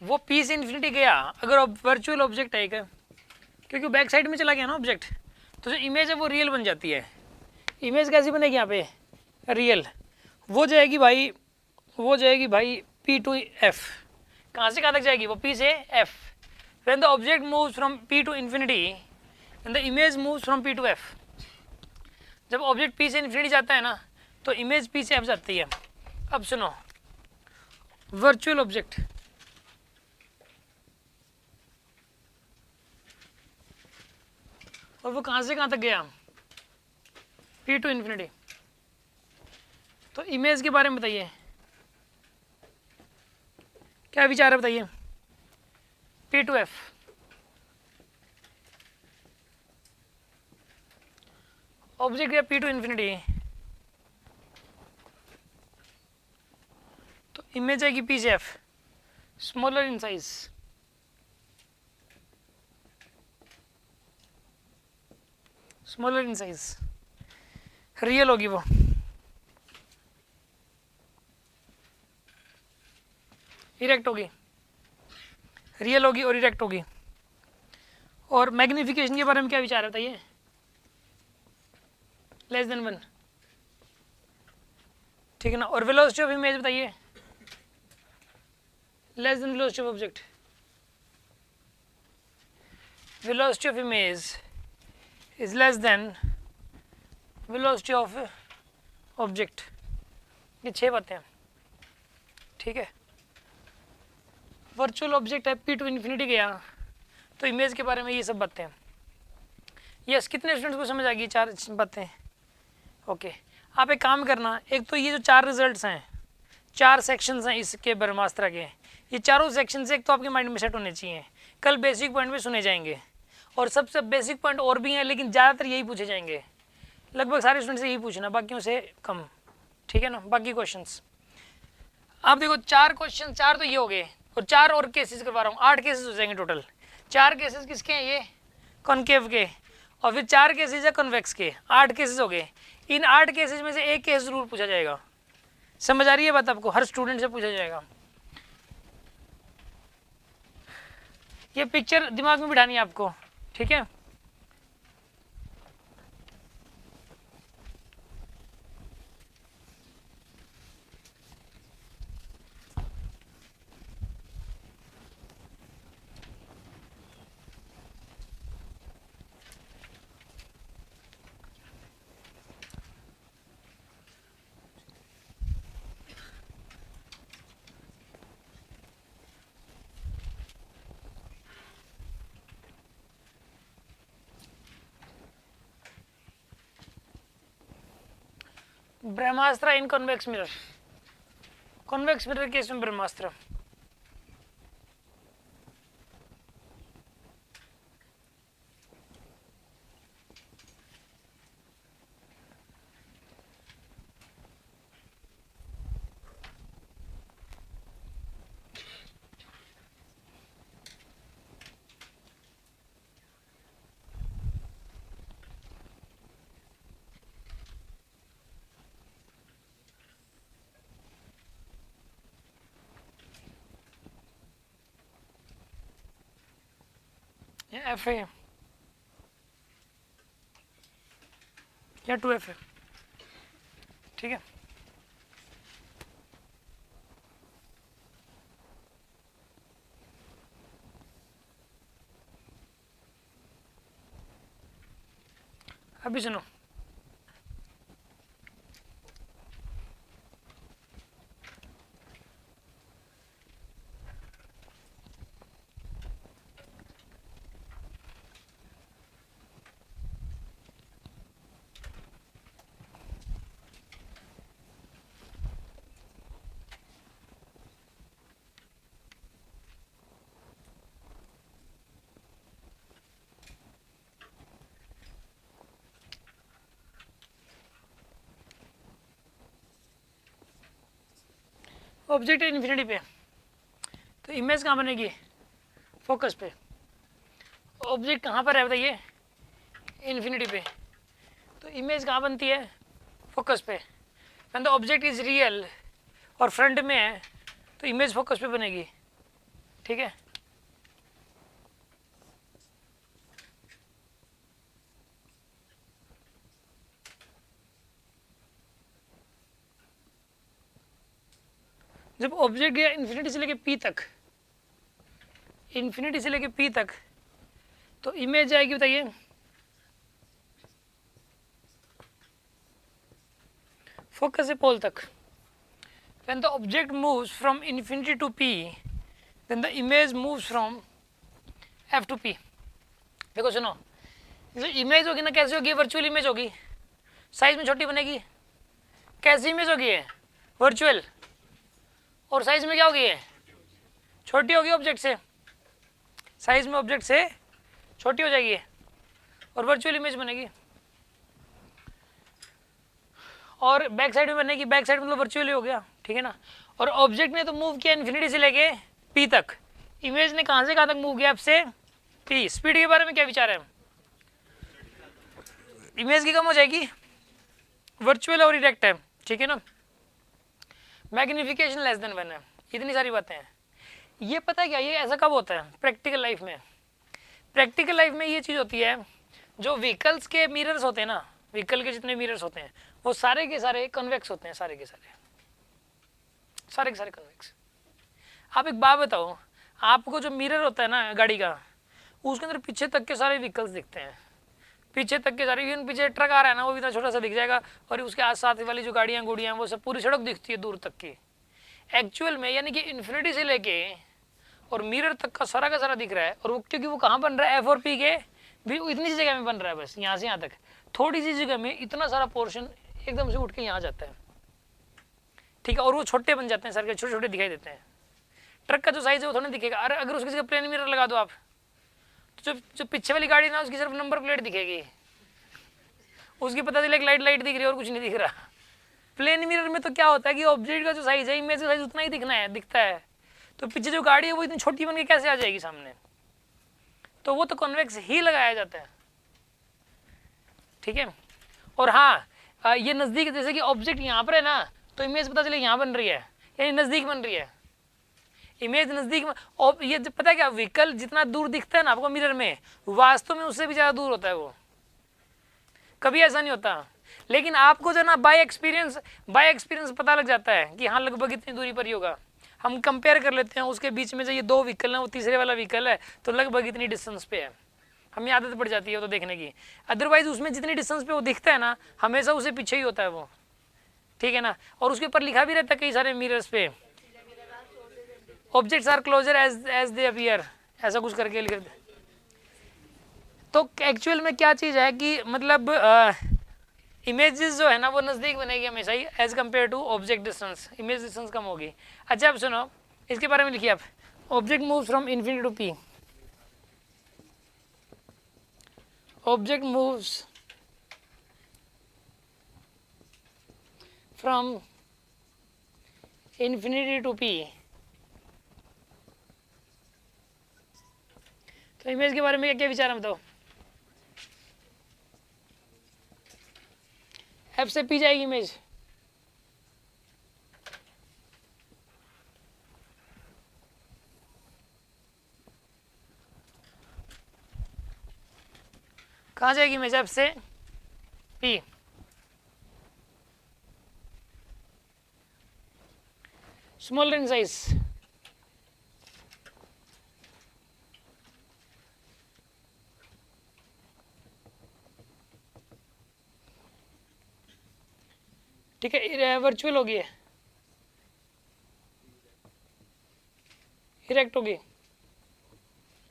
वो पी से इन्फिनिटी गया, अगर वर्चुअल ऑब्जेक्ट है क्योंकि बैक साइड में चला गया ना ऑब्जेक्ट, तो जो इमेज है वो रियल बन जाती है। इमेज कैसी बनेगी यहाँ पे, रियल। वो जाएगी भाई पी टू एफ, कहाँ से कहाँ तक जाएगी वो, पी से F. When the object moves from P to infinity and the image moves from P to F, जब ऑब्जेक्ट पी से इन्फिनिटी जाता है ना तो इमेज पी से एफ जाती है। अब सुनो, वर्चुअल ऑब्जेक्ट, और वो कहाँ से कहाँ तक गया, पी टू इन्फिनिटी, तो इमेज के बारे में बताइए क्या विचार है, बताइए। पी टू एफ, ऑब्जेक्ट गया पी टू इन्फिनिटी, तो इमेज आएगी पी से F, smaller in size, smaller in size, real होगी वो। इरेक्ट होगी, रियल होगी और इरेक्ट होगी। और मैग्निफिकेशन के बारे में क्या विचार है बताइए, लेस देन 1, ठीक है ना। और वेलोसिटी ऑफ इमेज बताइए, less than velocity of object, velocity of image is less than velocity of object. ये 6 बातें हैं, ठीक है। वर्चुअल ऑब्जेक्ट है पी टू इन्फिनिटी गया तो इमेज के बारे में ये सब बातें हैं। यस, कितने स्टूडेंट्स को समझ आ गई 4 बातें? ओके, आप एक काम करना, एक तो ये जो 4 रिजल्ट्स हैं, 4 सेक्शंस हैं इसके ब्रह्मास्त्र के, ये चारों सेक्शन से एक तो आपके माइंड में सेट होने चाहिए। कल बेसिक पॉइंट भी सुने जाएंगे और सबसे बेसिक पॉइंट और भी हैं, लेकिन ज़्यादातर यही पूछे जाएंगे, लगभग सारे स्टूडेंट से यही पूछना, बाकियों से कम, ठीक है ना। बाकी क्वेश्चंस आप देखो, 4 क्वेश्चन, 4 तो ये हो गए और 4 और केसेस करवा रहा हूँ, 8 केसेस हो जाएंगे टोटल। 4 केसेस किसके हैं? ये कॉनकेव के, और फिर 4 केसेस है कन्वेक्स के, 8 केसेस हो गए। इन 8 केसेस में से एक केस जरूर पूछा जाएगा। समझ आ रही है बात आपको? हर स्टूडेंट से पूछा जाएगा। ये पिक्चर दिमाग में बिठानी है आपको, ठीक है। ब्रह्मास्त्र in convex mirror, convex mirror case में ब्रह्मास्त्र। एफ है या 2F है, ठीक है। अभी सुनो, ऑब्जेक्ट इन्फिनिटी पे तो इमेज कहाँ बनेगी? फोकस पे। ऑब्जेक्ट कहाँ पर है बताइए? इन्फिनिटी पे। तो इमेज कहाँ बनती है? फोकस पे। When the object is real और फ्रंट में है तो इमेज फोकस पे बनेगी, ठीक है। जब ऑब्जेक्ट गया इन्फिनिटी से लेके पी तक, इन्फिनिटी से लेके पी तक, तो इमेज आएगी बताइए फोकस से पोल तक। When the object moves from infinity to P, then the image moves from F to P. देखो सुनो, जो इमेज होगी ना कैसी होगी? वर्चुअल इमेज होगी, साइज में छोटी बनेगी। कैसी इमेज होगी? है वर्चुअल, और साइज में क्या होगी? है छोटी होगी ऑब्जेक्ट से, साइज में ऑब्जेक्ट से छोटी हो जाएगी और वर्चुअल इमेज बनेगी। और बैक साइड में बनेगी, बैक साइड मतलब वर्चुअल ही हो गया, ठीक है ना। और ऑब्जेक्ट ने तो मूव किया इन्फिनिटी से लेके पी तक, इमेज ने कहां से कहां तक मूव किया? एफ से पी। स्पीड के बारे में क्या विचार है? इमेज की कम हो जाएगी, वर्चुअल और इरेक्ट है, ठीक है ना। मैग्निफिकेशन लेस देन 1 है, इतनी सारी बातें हैं। ये पता है क्या, ये ऐसा कब होता है? प्रैक्टिकल लाइफ में। प्रैक्टिकल लाइफ में ये चीज़ होती है, जो व्हीकल्स के मिरर्स होते हैं ना, व्हीकल के जितने मिरर्स होते हैं वो सारे के सारे कन्वेक्स होते हैं, सारे के सारे। सारे के सारे कन्वेक्स। आप एक बात बताओ, आपको जो मिरर होता है ना गाड़ी का, उसके अंदर पीछे तक के सारे व्हीकल्स दिखते हैं, पीछे तक के सारे, इवन पीछे ट्रक आ रहा है ना वो भी इतना छोटा सा दिख जाएगा, और उसके आस साथ वाली जो गाड़ियाँ गुड़ियाँ वो सब पूरी सड़क दिखती है दूर तक की। एक्चुअल में यानी कि इन्फिनिटी से लेके और मिरर तक का सारा दिख रहा है, और वो क्योंकि वो कहाँ बन रहा है, एफ और पी के भी इतनी सी जगह में बन रहा है, बस यहाँ से यहाँ तक थोड़ी सी जगह में इतना सारा पोर्शन एकदम से उठ के यहाँ जाता है, ठीक है, और वो छोटे बन जाते हैं, सर के छोटे छोटे दिखाई देते हैं। ट्रक का जो साइज है वो थोड़ा दिखेगा, अरे अगर उसकी जगह प्लेन मिरर लगा दो आप, तो जो पीछे वाली गाड़ी ना उसकी सिर्फ नंबर प्लेट दिखेगी, उसकी पता चलेगा लाइट दिख रही है और कुछ नहीं दिख रहा। प्लेन मिरर में तो क्या होता है कि ऑब्जेक्ट का जो साइज है, इमेज का साइज उतना ही दिखता है, तो पीछे जो गाड़ी है वो इतनी छोटी बन के कैसे आ जाएगी सामने, तो वो तो कॉन्वेक्स ही लगाया जाता है, ठीक है। और हाँ, ये नज़दीक, जैसे कि ऑब्जेक्ट यहाँ पर है ना, तो इमेज पता चले यहाँ बन रही है, यानी नज़दीक बन रही है, इमेज नज़दीक में। और ये पता है क्या, व्हीकल जितना दूर दिखता है ना आपको मिरर में, वास्तव में उससे भी ज़्यादा दूर होता है वो, कभी ऐसा नहीं होता। लेकिन आपको जो ना बाय एक्सपीरियंस पता लग जाता है कि हाँ लगभग इतनी दूरी पर ही होगा। हम कंपेयर कर लेते हैं उसके बीच में जो ये दो व्हीकल है, वो तीसरे वाला व्हीकल है, तो लगभग इतनी डिस्टेंस पे है, हमें आदत पड़ जाती है वो तो देखने की। अदरवाइज उसमें जितनी डिस्टेंस पे वो दिखता है ना, हमेशा उसे पीछे ही होता है वो, ठीक है ना। और उसके ऊपर लिखा भी रहता है कई सारे मिरर्स पे, objects are closer as they appear, ऐसा कुछ करके लिख। तो एक्चुअल में क्या चीज़ है कि मतलब इमेजेस जो है ना वो नज़दीक बनेगी हमेशा ही as compare to object distance, image distance कम होगी। अच्छा अब सुनो, इसके बारे में लिखिए आप, object moves from infinity to P, object moves from infinity to P. तो इमेज के बारे में क्या विचार है बताओ, एफ से पी जाएगी इमेज, कहाँ जाएगी इमेज, एफ से पी। स्मॉलर इन साइज, ठीक है, वर्चुअल होगी, इरेक्ट होगी,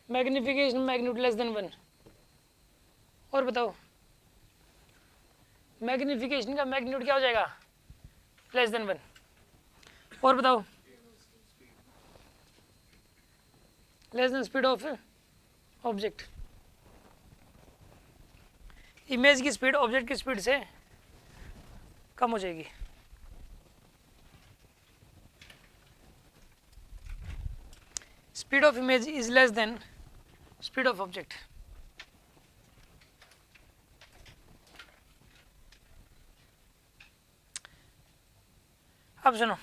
मैग्निफिकेशन मैग्नीट्यूड लेस देन 1। और बताओ, मैग्निफिकेशन का मैग्नीट्यूड क्या हो जाएगा, लेस देन 1। और बताओ, less than speed of object, image की स्पीड ऑब्जेक्ट की स्पीड से कम हो जाएगी। Speed of image is less than speed of object. अब सुनो,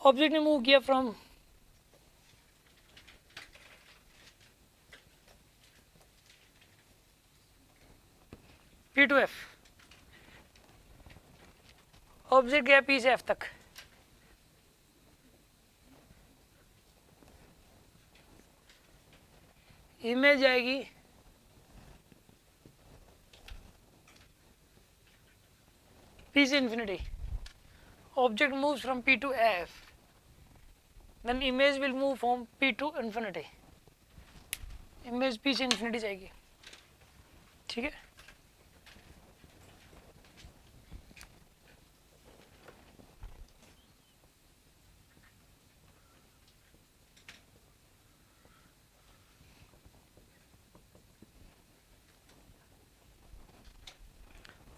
ऑब्जेक्ट ने मूव किया from P to F, object गया पी से एफ तक, इमेज जाएगी पी से infinity, object moves from P to F, then image will move from P to infinity, image P से इन्फिनिटी जाएगी, ठीक है।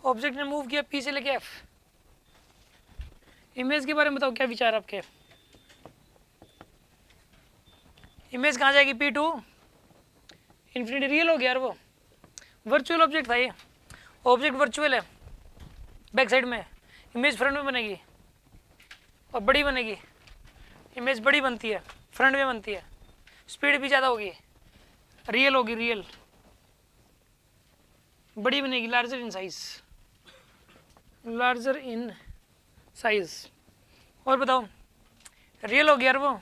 ऑब्जेक्ट ने मूव किया पी से लेके एफ, इमेज के बारे में बताओ क्या विचार आपके, इमेज कहाँ जाएगी, पी टू इन्फिनिटी। रियल हो गया यार, वो वर्चुअल ऑब्जेक्ट था, ये ऑब्जेक्ट वर्चुअल है, बैक साइड में, इमेज फ्रंट में बनेगी और बड़ी बनेगी, इमेज बड़ी बनती है फ्रंट में बनती है, स्पीड भी ज़्यादा होगी, रियल होगी, रियल बड़ी बनेगी, larger in size. Larger in size. और बताओ रियल होगी यार वो,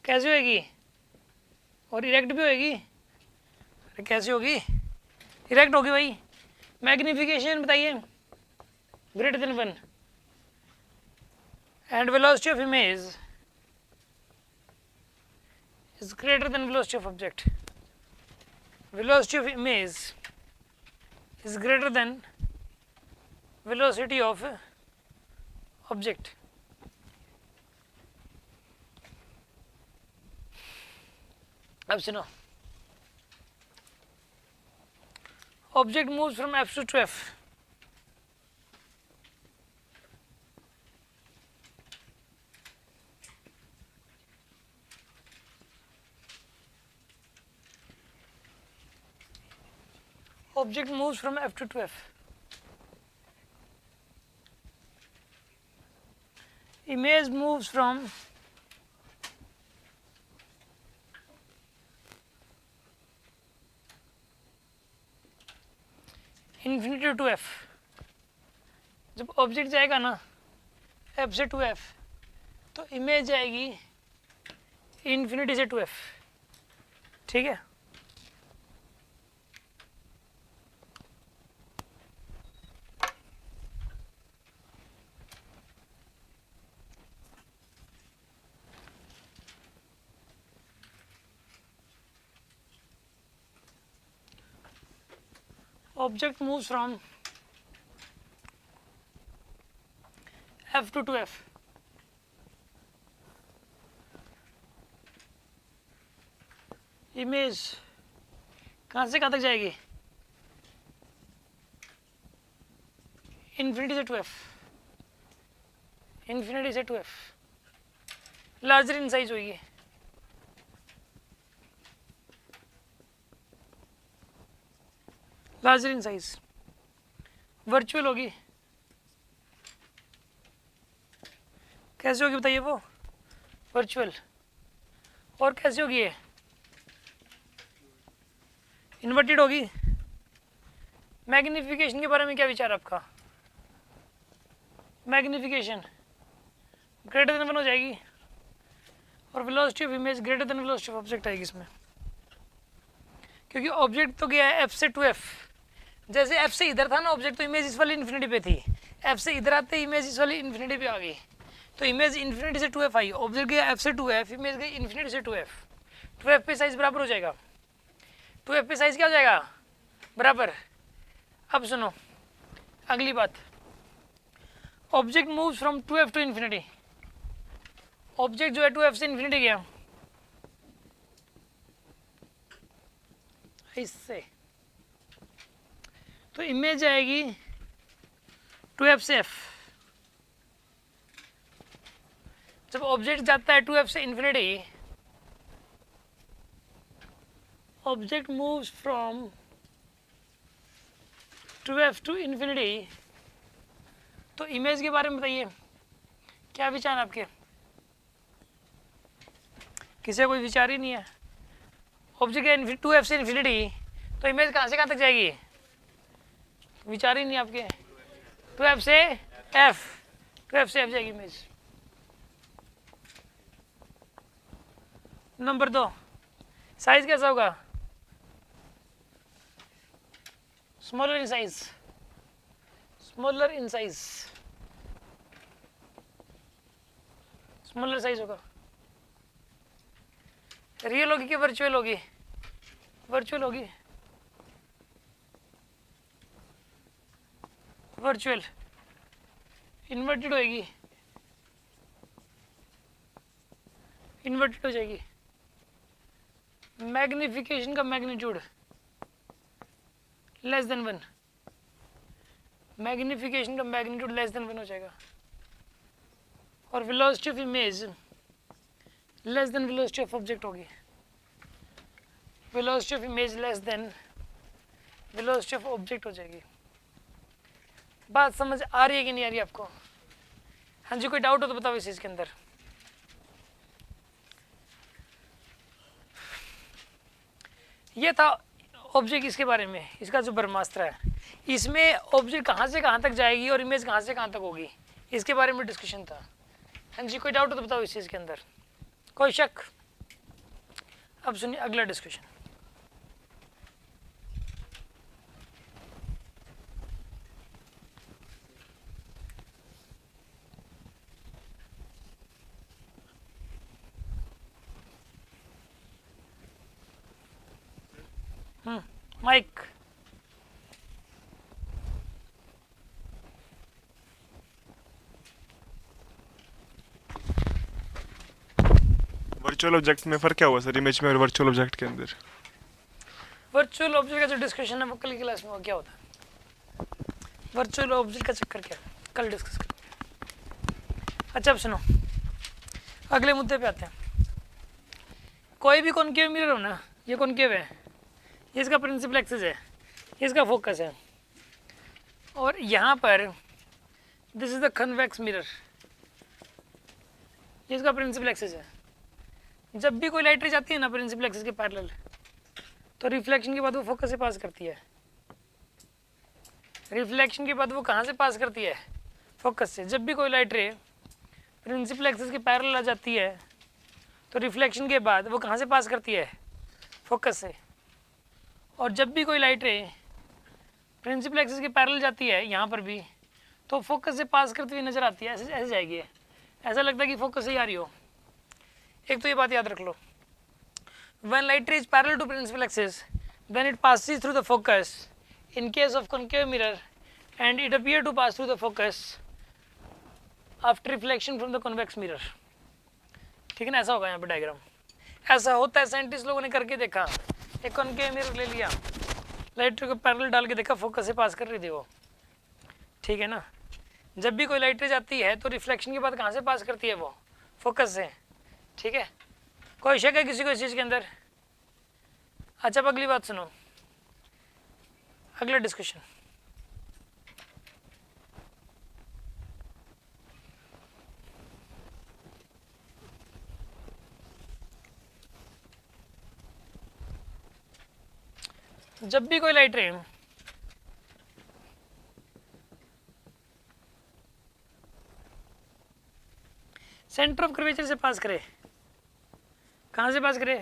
कैसे होएगी? और इरेक्ट भी होएगी? अरे कैसे होगी? इरेक्ट होगी भाई। मैग्निफिकेशन बताइए, greater than 1 and velocity of image is greater than velocity of object. Velocity of image is greater than velocity of object. अब सुनो, object moves from F to F. Object moves from F to F. Image moves from infinity to F. जब object जाएगा ना F से to F, तो image जाएगी infinity से to F। ठीक है, object moves from F to 2F. Image कहाँ से कहाँ तक जाएगी? इन्फिनिटी से 2F, इन्फिनिटी से 2F। लार्जर इन साइज होगी। लार्जर इन साइज वर्चुअल होगी। कैसे होगी बताइए वो? वर्चुअल। और कैसे होगी ये? इन्वर्टेड होगी। मैग्निफिकेशन के बारे में क्या विचार आपका? मैग्निफिकेशन ग्रेटर देन 1 हो जाएगी और velocity of image greater than velocity of object आएगी इसमें, क्योंकि ऑब्जेक्ट तो गया है F से 2F। जैसे F से इधर था ना ऑब्जेक्ट, तो इमेज इस वाली इन्फिनिटी पे थी। F से इधर आते इमेज इस वाली इन्फिनिटी पे आ गई, तो इमेज इन्फिनिटी से 2F आई। ऑब्जेक्ट गया F से 2F, इमेज गई इन्फिनिटी से 2F। 2F पे साइज बराबर हो जाएगा। 2F पे साइज क्या हो जाएगा? बराबर। अब सुनो अगली बात, object moves from 2F to infinity. Object जो है 2F से इन्फिनिटी गया इससे, तो इमेज आएगी 2F से F। जब ऑब्जेक्ट जाता है 2F से infinity, object moves from 2F to infinity, तो इमेज के बारे में बताइए क्या विचार आपके? किसी का कोई विचार ही नहीं है। ऑब्जेक्ट है 2F से इन्फिनिटी, तो इमेज कहाँ से कहाँ तक जाएगी? विचार ही नहीं आपके। 2F से F, 2F से F जाएगी इमेज। नंबर 2, साइज कैसा होगा? Smaller in size, smaller in size, smaller size होगा। रियल होगी कि वर्चुअल होगी? वर्चुअल होगी। वर्चुअल इन्वर्टेड होएगी, इन्वर्टेड हो जाएगी। मैग्निफिकेशन का मैग्नीट्यूड लेस देन 1, मैग्निफिकेशन का मैग्नीट्यूड लेस देन 1 हो जाएगा। और velocity of image less than velocity of object होगी। Velocity of image less than velocity of object हो जाएगी। बात समझ आ रही है कि नहीं आ रही आपको? हाँ जी, कोई डाउट हो तो बताओ इस चीज के अंदर। ये था ऑब्जेक्ट इसके बारे में, इसका जो ब्रह्मास्त्र है। इसमें ऑब्जेक्ट कहाँ से कहाँ तक जाएगी और इमेज कहाँ से कहाँ तक होगी, इसके बारे में डिस्कशन था। हाँ जी, कोई डाउट हो तो बताओ इस चीज़ के अंदर, कोई शक? अब सुनिए अगला डिस्कशन। माइक। वर्चुअल ऑब्जेक्ट में फ़र्क क्या हुआ सर, इमेज में और वर्चुअल ऑब्जेक्ट के अंदर? वर्चुअल ऑब्जेक्ट का जो डिस्कशन है वो कल की क्लास में, वो क्या होता है वर्चुअल ऑब्जेक्ट का चक्कर क्या है, कल डिस्कस करेंगे। अच्छा अब सुनो, अगले मुद्दे पे आते हैं। कोई भी कॉनकेव मिरर हो ना, ये कॉनकेव है, ये इसका प्रिंसिपल एक्सिस है, ये इसका फोकस है, और यहाँ पर this is the convex mirror, ये इसका प्रिंसिपल एक्सिस है। जब भी कोई लाइट रे जाती है ना प्रिंसिपल एक्सिस के पैरेलल, तो रिफ्लेक्शन के बाद वो फोकस से पास करती है। रिफ्लेक्शन के बाद वो कहाँ से पास करती है, फोकस से। जब भी कोई लाइट रे प्रिंसिपल एक्सिस के पैरेलल आ जाती है, तो रिफ्लेक्शन के बाद वो कहाँ से पास करती है, फोकस से। और जब भी कोई लाइट रे प्रिंसिपल एक्सिस के पैरेलल जाती है यहाँ पर भी, तो फोकस से पास करती हुई नजर आती है, ऐसे ऐसे जाएगी, ऐसा लगता है कि फोकस से ही आ रही हो। एक तो ये बात याद रख लो, when light ray is parallel to principal axis, then it passes through the focus in case of concave mirror, and it appear to pass through the focus after reflection from the convex mirror। ठीक है ना, ऐसा होगा यहाँ पे diagram, ऐसा होता है। साइंटिस्ट लोगों ने करके देखा, एक कॉनकेव मिरर ले लिया, लाइट रे को पैरेलल डाल के देखा, फोकस से पास कर रही थी वो। ठीक है ना, जब भी कोई लाइट रे जाती है तो रिफ्लेक्शन के बाद कहाँ से पास करती है वो, फोकस से। ठीक है, कोई शक है किसी को इस चीज़ के अंदर? अच्छा अब अगली बात सुनो, अगला डिस्कशन। जब भी कोई लाइट रे सेंटर ऑफ कर्वेचर से पास करे, कहाँ से पास करे,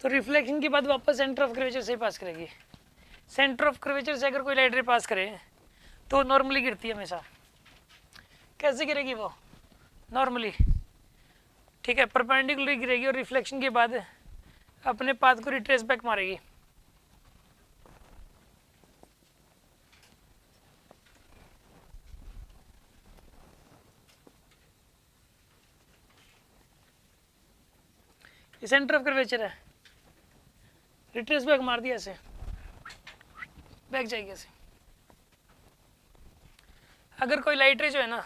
तो रिफ्लेक्शन के बाद वापस सेंटर ऑफ कर्वेचर से ही पास करेगी। सेंटर ऑफ कर्वेचर से अगर कोई लाइट रे पास करे तो नॉर्मली गिरती है हमेशा। कैसे गिरेगी वो, नॉर्मली। ठीक है, परपेंडिकुलर गिरेगी और रिफ्लेक्शन के बाद अपने पाथ को रिट्रेस बैक मारेगी। ये सेंटर ऑफ कर्वेचर है, रिट्रेस बैक मार दिया, ऐसे बैक जाएगी ऐसे। अगर कोई लाइट रे जो है ना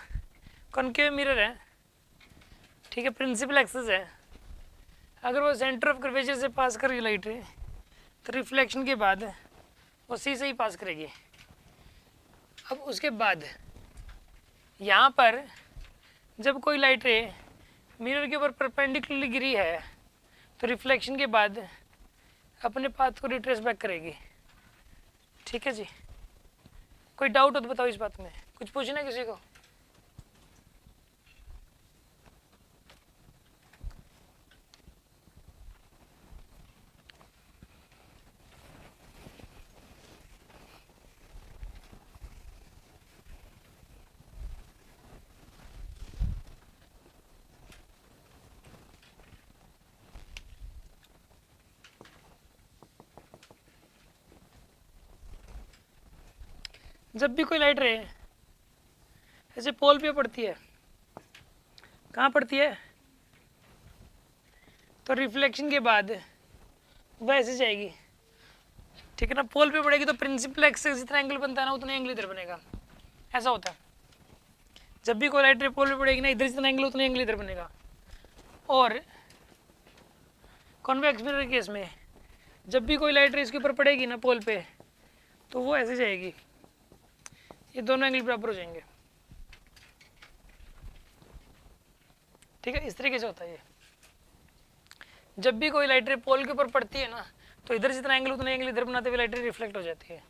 कॉनकेव मिरर है, ठीक है, प्रिंसिपल एक्सिस है, अगर वो सेंटर ऑफ कर्वेचर से पास कर रही लाइट रे, तो रिफ्लेक्शन के बाद वो सी से ही पास करेगी। अब उसके बाद यहाँ पर जब कोई लाइट रे मिरर के ऊपर परपेंडिकुलरली गिरी है, तो रिफ्लेक्शन के बाद अपने पाथ को रिट्रेस बैक करेगी। ठीक है जी, कोई डाउट हो तो बताओ इस बात में, कुछ पूछना है किसी को? जब भी कोई लाइट रे ऐसे पोल पे पड़ती है, कहाँ पड़ती है, तो रिफ्लेक्शन के बाद वह ऐसे जाएगी। ठीक है ना, पोल पे पड़ेगी तो प्रिंसिपल एक्सिस जितना एंगल बनता है ना उतना एंगल इधर बनेगा, ऐसा होता है। जब भी कोई लाइट रे पोल पे पड़ेगी ना, इधर जितना एंगल उतना एंगल इधर बनेगा। और कॉन्वेक्स मिरर केस में जब भी कोई लाइट रे इसके ऊपर पड़ेगी ना पोल पे, तो वो ऐसे जाएगी, ये दोनों एंगल बराबर हो जाएंगे। ठीक है, इस तरीके से होता है ये। जब भी कोई लाइट रे पोल के ऊपर पड़ती है ना, तो इधर जितना एंगल उतना एंगल इधर बनाते हुए लाइट रे रिफ्लेक्ट हो जाती है।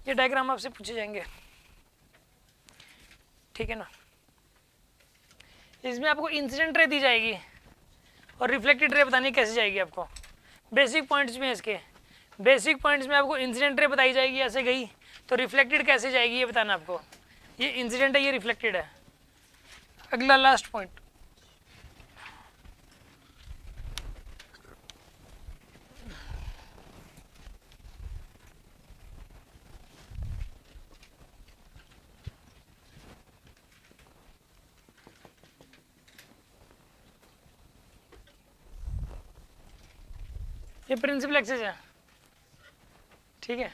ये डायग्राम आपसे पूछे जाएंगे, ठीक है ना। इसमें आपको इंसिडेंट रे दी जाएगी और रिफ्लेक्टेड रे बतानी कैसे जाएगी आपको। बेसिक पॉइंट्स में इसके बेसिक पॉइंट्स में आपको इंसिडेंट रे बताई जाएगी, ऐसे गई तो रिफ्लेक्टेड कैसे जाएगी ये बताना आपको। ये इंसिडेंट है, ये रिफ्लेक्टेड है। अगला लास्ट पॉइंट, ये प्रिंसिपल एक्सेस है, ठीक है।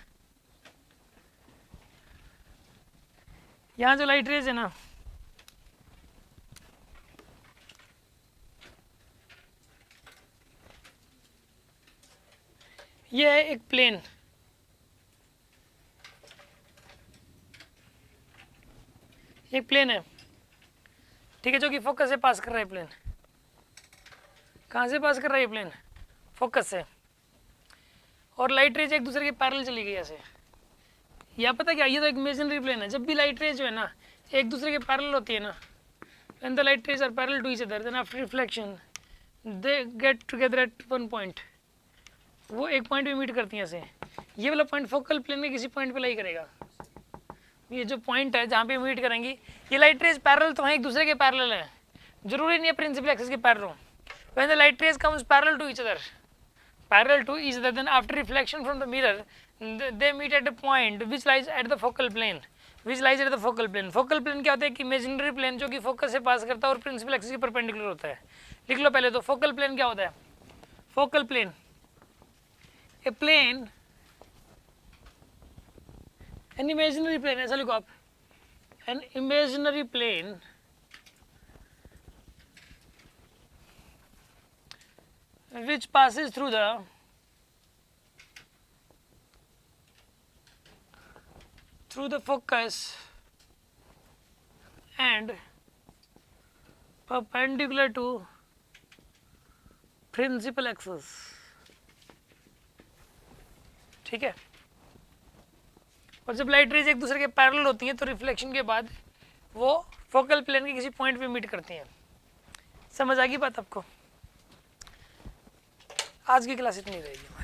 यहाँ जो लाइट रेज है ना, ये है एक प्लेन, एक प्लेन है, ठीक है, जो कि फोकस से पास कर रहा है प्लेन। कहाँ से पास कर रहा है ये प्लेन? फोकस से। और लाइट रेज एक दूसरे के पैरेलल चली गई ऐसे। या पता क्या, ये तो एक इमेजिनरी प्लेन है। जब भी लाइट रेज जो है ना एक दूसरे के पैरेलल होती है ना, when the light rays are parallel to each other, then after reflection they get together at one point. वो एक पॉइंट पे मीट करती हैं ऐसे। ये वाला पॉइंट फोकल प्लेन में किसी पॉइंट पे लाई करेगा। ये जो पॉइंट है जहाँ पे मीट करेंगी, ये लाइट रेज पैरेलल तो हैं, एक दूसरे के पैरेलल हैं, जरूरी नहीं है प्रिंसिपल एक्सिस के पैरेलल हो। When the light rays comes parallel to each other, then after reflection from the mirror, they meet at a point which lies at the focal plane. Focal plane क्या होता है? कि imaginary plane जो कि focus से पास करता है और प्रिंसिपल एक्सिस के परपेंडिकुलर होता है। लिख लो पहले तो, फोकल प्लेन क्या होता है? Focal plane, a plane, an imaginary plane, ऐसा लिखो आप, an imaginary plane which passes through the focus and perpendicular to principal axis, ठीक है। और जब लाइट रेज एक दूसरे के पैरेलल होती हैं तो रिफ्लेक्शन के बाद वो फोकल प्लेन के किसी पॉइंट पे मीट करती हैं। समझ आ गई बात आपको? आज की क्लास इतनी रहेगी।